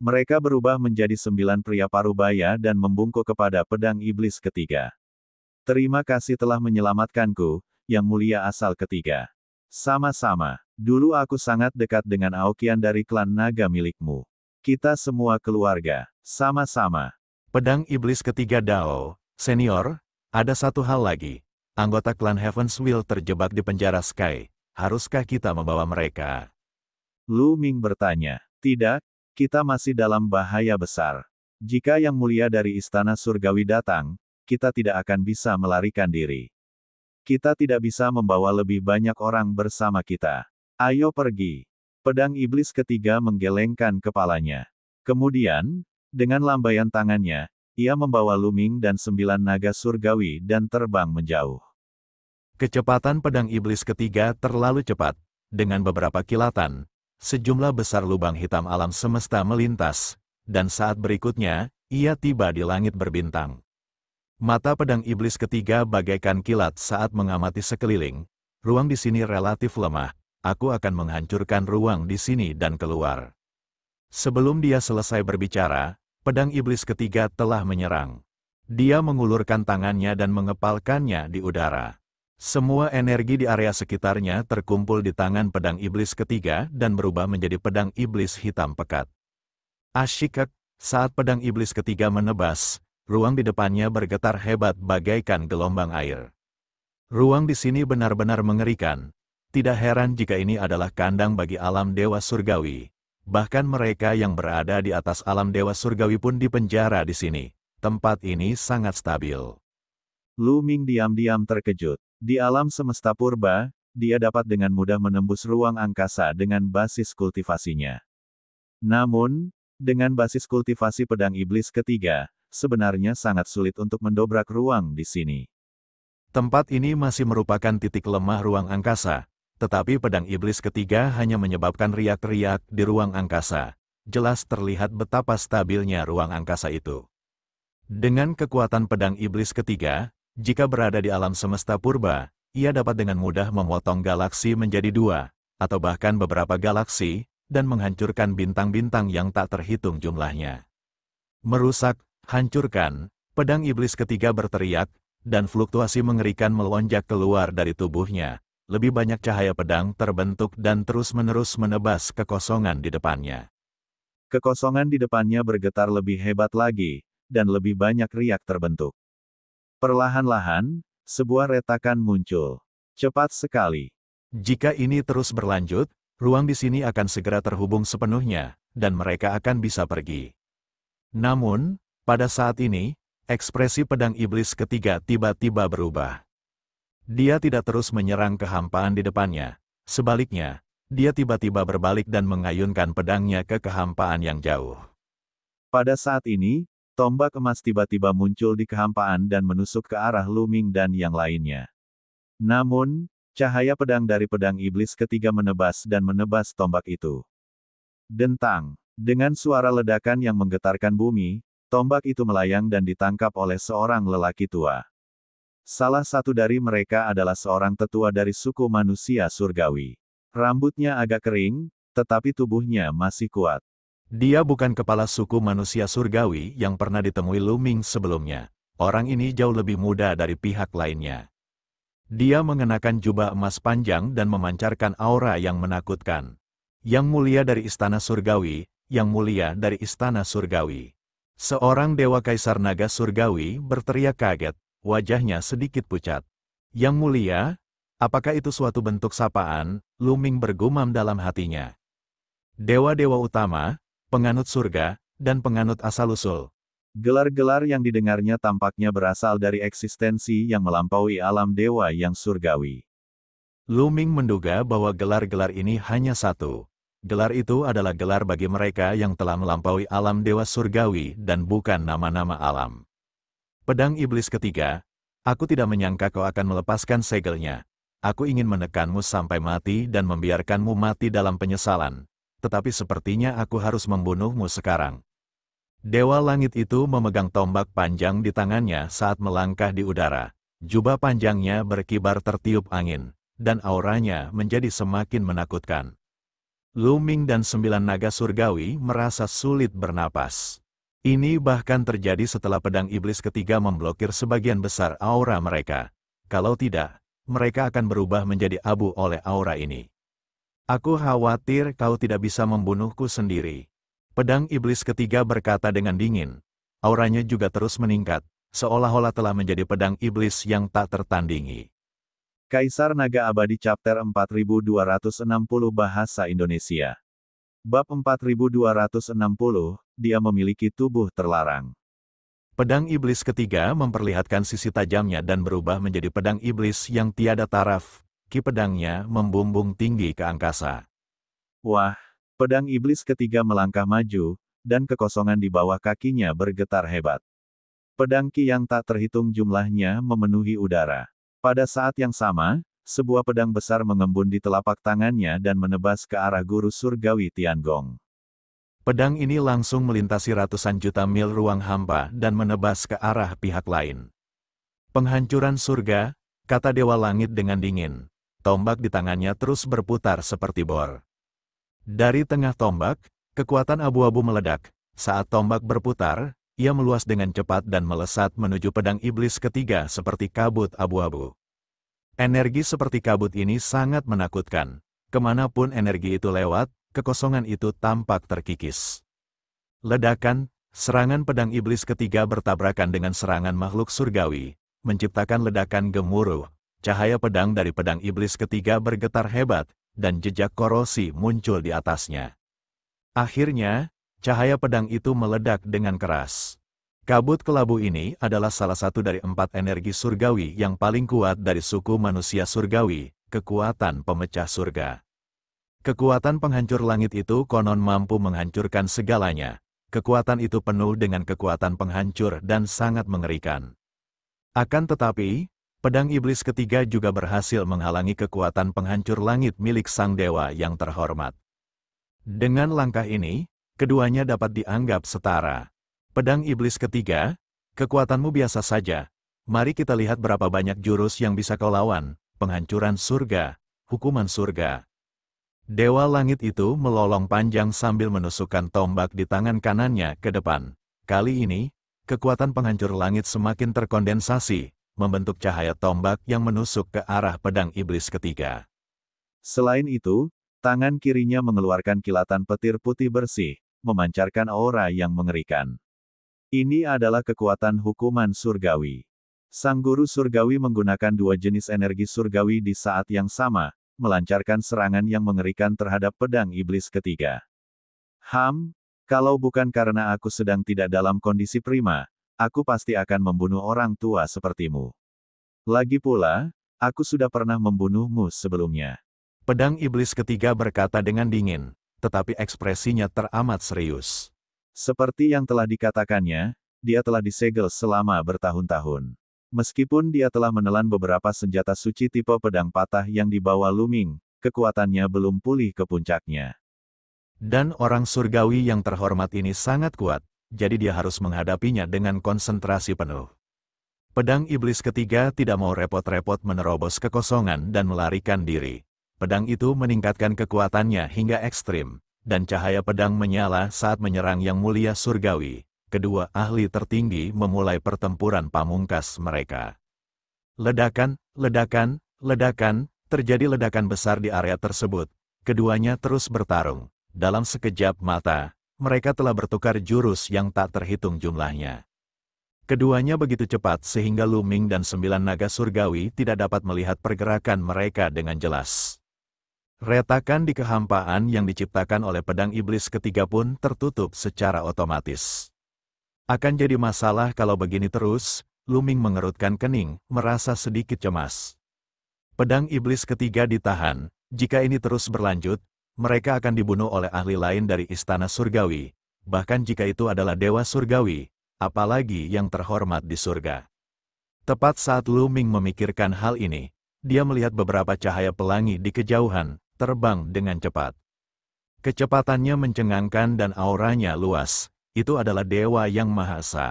Mereka berubah menjadi 9 pria parubaya dan membungkuk kepada pedang iblis ketiga. Terima kasih telah menyelamatkanku, Yang Mulia Asal Ketiga. Sama-sama. Dulu aku sangat dekat dengan Aokian dari klan naga milikmu. Kita semua keluarga. Sama-sama. Pedang iblis ketiga Dao, senior, ada satu hal lagi. Anggota klan Heaven's Will terjebak di penjara Sky. Haruskah kita membawa mereka? Lu Ming bertanya. Tidak, kita masih dalam bahaya besar. Jika Yang Mulia dari Istana Surgawi datang, kita tidak akan bisa melarikan diri. Kita tidak bisa membawa lebih banyak orang bersama kita. Ayo pergi. Pedang iblis ketiga menggelengkan kepalanya. Kemudian, dengan lambaian tangannya, ia membawa Lu Ming dan 9 naga surgawi dan terbang menjauh. Kecepatan pedang iblis ketiga terlalu cepat. Dengan beberapa kilatan, sejumlah besar lubang hitam alam semesta melintas, dan saat berikutnya, ia tiba di langit berbintang. Mata pedang iblis ketiga bagaikan kilat saat mengamati sekeliling. Ruang di sini relatif lemah. Aku akan menghancurkan ruang di sini dan keluar. Sebelum dia selesai berbicara, pedang iblis ketiga telah menyerang. Dia mengulurkan tangannya dan mengepalkannya di udara. Semua energi di area sekitarnya terkumpul di tangan pedang iblis ketiga dan berubah menjadi pedang iblis hitam pekat. Asyik, saat pedang iblis ketiga menebas, ruang di depannya bergetar hebat bagaikan gelombang air. Ruang di sini benar-benar mengerikan. Tidak heran jika ini adalah kandang bagi alam dewa surgawi. Bahkan mereka yang berada di atas alam dewa surgawi pun dipenjara di sini. Tempat ini sangat stabil. Lu Ming diam-diam terkejut. Di alam semesta purba, dia dapat dengan mudah menembus ruang angkasa dengan basis kultivasinya. Namun, dengan basis kultivasi pedang iblis ketiga, sebenarnya sangat sulit untuk mendobrak ruang di sini. Tempat ini masih merupakan titik lemah ruang angkasa, tetapi pedang iblis ketiga hanya menyebabkan riak-riak di ruang angkasa. Jelas terlihat betapa stabilnya ruang angkasa itu. Dengan kekuatan pedang iblis ketiga, jika berada di alam semesta purba, ia dapat dengan mudah memotong galaksi menjadi 2, atau bahkan beberapa galaksi, dan menghancurkan bintang-bintang yang tak terhitung jumlahnya. Merusak, hancurkan, pedang iblis ketiga berteriak, dan fluktuasi mengerikan melonjak keluar dari tubuhnya. Lebih banyak cahaya pedang terbentuk dan terus-menerus menebas kekosongan di depannya. Kekosongan di depannya bergetar lebih hebat lagi, dan lebih banyak riak terbentuk. Perlahan-lahan, sebuah retakan muncul. Cepat sekali. Jika ini terus berlanjut, ruang di sini akan segera terhubung sepenuhnya, dan mereka akan bisa pergi. Namun, pada saat ini, ekspresi pedang iblis ketiga tiba-tiba berubah. Dia tidak terus menyerang kehampaan di depannya. Sebaliknya, dia tiba-tiba berbalik dan mengayunkan pedangnya ke kehampaan yang jauh. Pada saat ini, tombak emas tiba-tiba muncul di kehampaan dan menusuk ke arah Lu Ming dan yang lainnya. Namun, cahaya pedang dari pedang iblis ketiga menebas dan menebas tombak itu. Dentang. Dengan suara ledakan yang menggetarkan bumi, tombak itu melayang dan ditangkap oleh seorang lelaki tua. Salah satu dari mereka adalah seorang tetua dari suku manusia surgawi. Rambutnya agak kering, tetapi tubuhnya masih kuat. Dia bukan kepala suku manusia surgawi yang pernah ditemui Lu Ming sebelumnya. Orang ini jauh lebih muda dari pihak lainnya. Dia mengenakan jubah emas panjang dan memancarkan aura yang menakutkan. Yang mulia dari istana surgawi, yang mulia dari istana surgawi. Seorang dewa kaisar naga surgawi berteriak kaget, wajahnya sedikit pucat. Yang mulia, apakah itu suatu bentuk sapaan? Lu Ming bergumam dalam hatinya. Dewa-dewa utama, penganut surga, dan penganut asal-usul. Gelar-gelar yang didengarnya tampaknya berasal dari eksistensi yang melampaui alam dewa yang surgawi. Lu Ming menduga bahwa gelar-gelar ini hanya satu. Gelar itu adalah gelar bagi mereka yang telah melampaui alam dewa surgawi dan bukan nama-nama alam. Pedang iblis ketiga, aku tidak menyangka kau akan melepaskan segelnya. Aku ingin menekanmu sampai mati dan membiarkanmu mati dalam penyesalan. Tetapi sepertinya aku harus membunuhmu sekarang. Dewa langit itu memegang tombak panjang di tangannya saat melangkah di udara. Jubah panjangnya berkibar tertiup angin, dan auranya menjadi semakin menakutkan. Lu Ming dan 9 naga surgawi merasa sulit bernapas. Ini bahkan terjadi setelah pedang iblis ketiga memblokir sebagian besar aura mereka. Kalau tidak, mereka akan berubah menjadi abu oleh aura ini. Aku khawatir kau tidak bisa membunuhku sendiri. Pedang iblis ketiga berkata dengan dingin. Auranya juga terus meningkat, seolah-olah telah menjadi pedang iblis yang tak tertandingi. Kaisar Naga Abadi Chapter 4260 Bahasa Indonesia. Bab 4260, dia memiliki tubuh terlarang. Pedang iblis ketiga memperlihatkan sisi tajamnya dan berubah menjadi pedang iblis yang tiada taraf. Ki pedangnya membumbung tinggi ke angkasa. Wah! Pedang iblis ketiga melangkah maju, dan kekosongan di bawah kakinya bergetar hebat. Pedang ki yang tak terhitung jumlahnya memenuhi udara. Pada saat yang sama, sebuah pedang besar mengembun di telapak tangannya dan menebas ke arah guru surgawi Tiangong. Pedang ini langsung melintasi ratusan juta mil ruang hampa dan menebas ke arah pihak lain. Penghancuran surga, kata Dewa Langit dengan dingin. Tombak di tangannya terus berputar seperti bor. Dari tengah tombak, kekuatan abu-abu meledak. Saat tombak berputar, ia meluas dengan cepat dan melesat menuju pedang iblis ketiga seperti kabut abu-abu. Energi seperti kabut ini sangat menakutkan. Kemanapun energi itu lewat, kekosongan itu tampak terkikis. Ledakan, serangan pedang iblis ketiga bertabrakan dengan serangan makhluk surgawi, menciptakan ledakan gemuruh. Cahaya pedang dari pedang iblis ketiga bergetar hebat, dan jejak korosi muncul di atasnya. Akhirnya, cahaya pedang itu meledak dengan keras. Kabut kelabu ini adalah salah satu dari 4 energi surgawi yang paling kuat dari suku manusia surgawi, kekuatan pemecah surga. Kekuatan penghancur langit itu konon mampu menghancurkan segalanya. Kekuatan itu penuh dengan kekuatan penghancur dan sangat mengerikan. Akan tetapi, pedang iblis ketiga juga berhasil menghalangi kekuatan penghancur langit milik sang dewa yang terhormat. Dengan langkah ini, keduanya dapat dianggap setara. Pedang iblis ketiga, kekuatanmu biasa saja. Mari kita lihat berapa banyak jurus yang bisa kau lawan, penghancuran surga, hukuman surga. Dewa langit itu melolong panjang sambil menusukkan tombak di tangan kanannya ke depan. Kali ini, kekuatan penghancur langit semakin terkondensasi, membentuk cahaya tombak yang menusuk ke arah pedang iblis ketiga. Selain itu, tangan kirinya mengeluarkan kilatan petir putih bersih, memancarkan aura yang mengerikan. Ini adalah kekuatan hukuman surgawi. Sang guru surgawi menggunakan 2 jenis energi surgawi di saat yang sama, melancarkan serangan yang mengerikan terhadap pedang iblis ketiga. Kalau bukan karena aku sedang tidak dalam kondisi prima, aku pasti akan membunuh orang tua sepertimu. Lagi pula, aku sudah pernah membunuhmu sebelumnya. Pedang iblis ketiga berkata dengan dingin, tetapi ekspresinya teramat serius. Seperti yang telah dikatakannya, dia telah disegel selama bertahun-tahun. Meskipun dia telah menelan beberapa senjata suci tipe pedang patah yang dibawa Lu Ming, kekuatannya belum pulih ke puncaknya. Dan orang surgawi yang terhormat ini sangat kuat, jadi dia harus menghadapinya dengan konsentrasi penuh. Pedang iblis ketiga tidak mau repot-repot menerobos kekosongan dan melarikan diri. Pedang itu meningkatkan kekuatannya hingga ekstrim, dan cahaya pedang menyala saat menyerang yang mulia surgawi. Kedua ahli tertinggi memulai pertempuran pamungkas mereka. Ledakan, ledakan, ledakan, terjadi ledakan besar di area tersebut. Keduanya terus bertarung. Dalam sekejap mata, mereka telah bertukar jurus yang tak terhitung jumlahnya. Keduanya begitu cepat sehingga Lu Ming dan 9 naga surgawi tidak dapat melihat pergerakan mereka dengan jelas. Retakan di kehampaan yang diciptakan oleh pedang iblis ketiga pun tertutup secara otomatis. Akan jadi masalah kalau begini terus, Lu Ming mengerutkan kening, merasa sedikit cemas. Pedang iblis ketiga ditahan, jika ini terus berlanjut, mereka akan dibunuh oleh ahli lain dari istana surgawi, bahkan jika itu adalah dewa surgawi, apalagi yang terhormat di surga. Tepat saat Lu Ming memikirkan hal ini, dia melihat beberapa cahaya pelangi di kejauhan, terbang dengan cepat. Kecepatannya mencengangkan dan auranya luas, itu adalah Dewa Yang Maha Esa.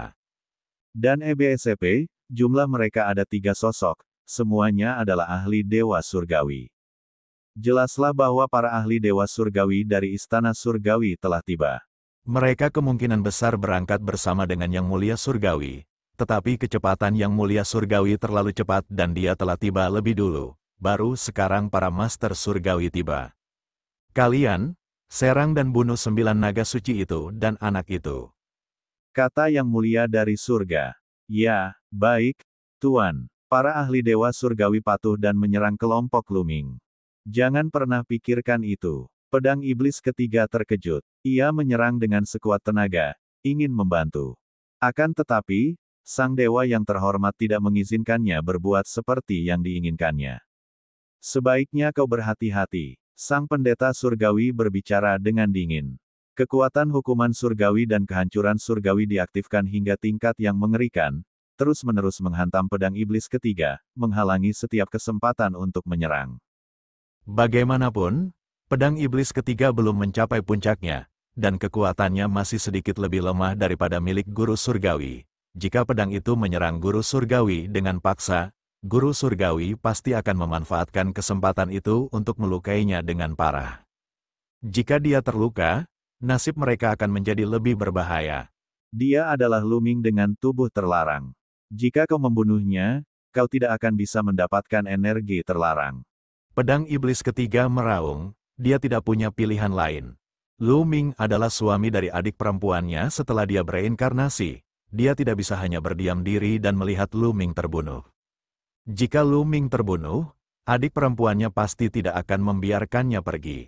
Dan EBSCP, jumlah mereka ada 3 sosok, semuanya adalah ahli Dewa Surgawi. Jelaslah bahwa para ahli Dewa Surgawi dari Istana Surgawi telah tiba. Mereka kemungkinan besar berangkat bersama dengan Yang Mulia Surgawi, tetapi kecepatan Yang Mulia Surgawi terlalu cepat dan dia telah tiba lebih dulu. Baru sekarang para Master Surgawi tiba. Kalian, serang dan bunuh 9 naga suci itu dan anak itu. Kata Yang Mulia dari surga. Ya, baik, Tuan. Para ahli Dewa Surgawi patuh dan menyerang kelompok Lu Ming. Jangan pernah pikirkan itu. Pedang iblis ketiga terkejut. Ia menyerang dengan sekuat tenaga, ingin membantu. Akan tetapi, sang dewa yang terhormat tidak mengizinkannya berbuat seperti yang diinginkannya. Sebaiknya kau berhati-hati, sang pendeta surgawi berbicara dengan dingin. Kekuatan hukuman surgawi dan kehancuran surgawi diaktifkan hingga tingkat yang mengerikan, terus-menerus menghantam pedang iblis ketiga, menghalangi setiap kesempatan untuk menyerang. Bagaimanapun, pedang iblis ketiga belum mencapai puncaknya, dan kekuatannya masih sedikit lebih lemah daripada milik guru surgawi. Jika pedang itu menyerang guru surgawi dengan paksa, guru surgawi pasti akan memanfaatkan kesempatan itu untuk melukainya dengan parah. Jika dia terluka, nasib mereka akan menjadi lebih berbahaya. Dia adalah Lu Ming dengan tubuh terlarang. Jika kau membunuhnya, kau tidak akan bisa mendapatkan energi terlarang. Pedang iblis ketiga meraung, dia tidak punya pilihan lain. Lu Ming adalah suami dari adik perempuannya setelah dia bereinkarnasi. Dia tidak bisa hanya berdiam diri dan melihat Lu Ming terbunuh. Jika Lu Ming terbunuh, adik perempuannya pasti tidak akan membiarkannya pergi.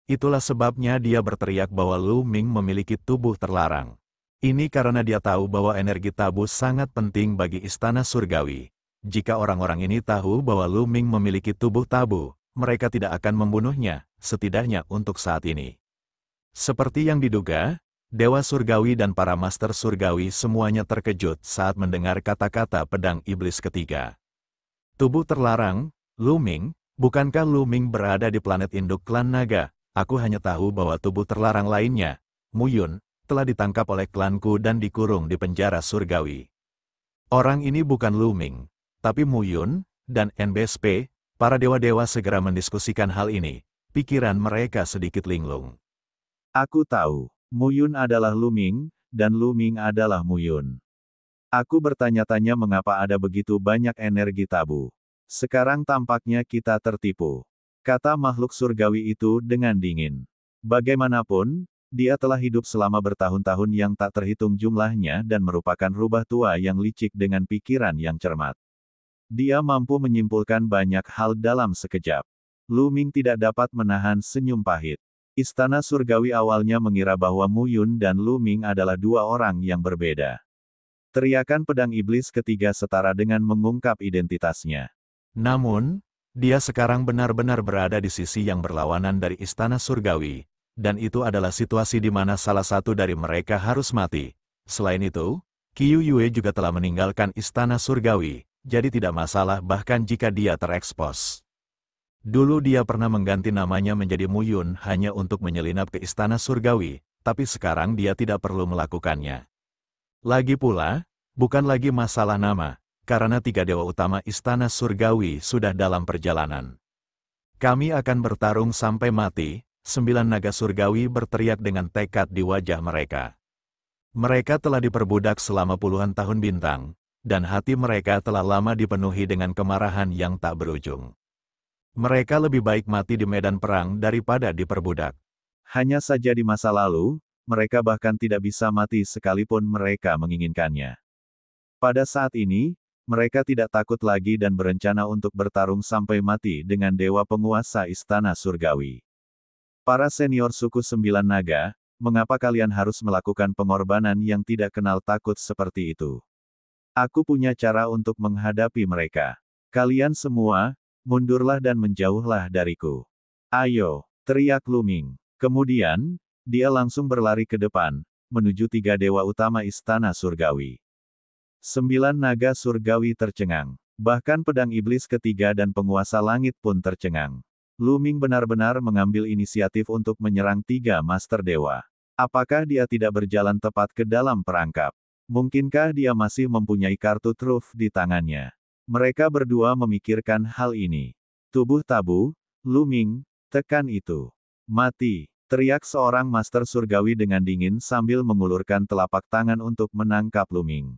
Itulah sebabnya dia berteriak bahwa Lu Ming memiliki tubuh terlarang. Ini karena dia tahu bahwa energi tabu sangat penting bagi istana surgawi. Jika orang-orang ini tahu bahwa Lu Ming memiliki tubuh tabu, mereka tidak akan membunuhnya, setidaknya untuk saat ini. Seperti yang diduga, Dewa Surgawi dan para Master Surgawi semuanya terkejut saat mendengar kata-kata pedang iblis ketiga. Tubuh terlarang, Lu Ming, bukankah Lu Ming berada di planet induk klan naga? Aku hanya tahu bahwa tubuh terlarang lainnya, Mu Yun, telah ditangkap oleh klanku dan dikurung di penjara surgawi. Orang ini bukan Lu Ming, tapi Mu Yun, dan NBSP, para dewa-dewa segera mendiskusikan hal ini, pikiran mereka sedikit linglung. Aku tahu, Mu Yun adalah Lu Ming, dan Lu Ming adalah Mu Yun. Aku bertanya-tanya mengapa ada begitu banyak energi tabu. Sekarang tampaknya kita tertipu. Kata makhluk surgawi itu dengan dingin. Bagaimanapun, dia telah hidup selama bertahun-tahun yang tak terhitung jumlahnya dan merupakan rubah tua yang licik dengan pikiran yang cermat. Dia mampu menyimpulkan banyak hal dalam sekejap. Lu Ming tidak dapat menahan senyum pahit. Istana surgawi awalnya mengira bahwa Mu Yun dan Lu Ming adalah dua orang yang berbeda. Teriakan pedang iblis ketiga setara dengan mengungkap identitasnya. Namun, Dia sekarang benar-benar berada di sisi yang berlawanan dari Istana Surgawi, dan itu adalah situasi di mana salah satu dari mereka harus mati. Selain itu, Qiu Yue juga telah meninggalkan Istana Surgawi, jadi tidak masalah bahkan jika dia terekspos. Dulu dia pernah mengganti namanya menjadi Mu Yun hanya untuk menyelinap ke Istana Surgawi, tapi sekarang dia tidak perlu melakukannya. Lagi pula, bukan lagi masalah nama, karena tiga dewa utama Istana Surgawi sudah dalam perjalanan. Kami akan bertarung sampai mati, 9 naga surgawi berteriak dengan tekad di wajah mereka. Mereka telah diperbudak selama puluhan tahun bintang, dan hati mereka telah lama dipenuhi dengan kemarahan yang tak berujung. Mereka lebih baik mati di medan perang daripada diperbudak. Hanya saja di masa lalu, mereka bahkan tidak bisa mati sekalipun mereka menginginkannya. Pada saat ini, mereka tidak takut lagi dan berencana untuk bertarung sampai mati dengan dewa penguasa Istana Surgawi. Para senior suku 9 naga, mengapa kalian harus melakukan pengorbanan yang tidak kenal takut seperti itu? Aku punya cara untuk menghadapi mereka. Kalian semua, mundurlah dan menjauhlah dariku. Ayo, teriak Lu Ming. Kemudian, dia langsung berlari ke depan, menuju tiga dewa utama Istana Surgawi. 9 naga surgawi tercengang. Bahkan pedang iblis ketiga dan penguasa langit pun tercengang. Lu Ming benar-benar mengambil inisiatif untuk menyerang tiga master dewa. Apakah dia tidak berjalan tepat ke dalam perangkap? Mungkinkah dia masih mempunyai kartu truf di tangannya? Mereka berdua memikirkan hal ini. Tubuh tabu, Lu Ming, tekan itu. Mati, teriak seorang master surgawi dengan dingin sambil mengulurkan telapak tangan untuk menangkap Lu Ming.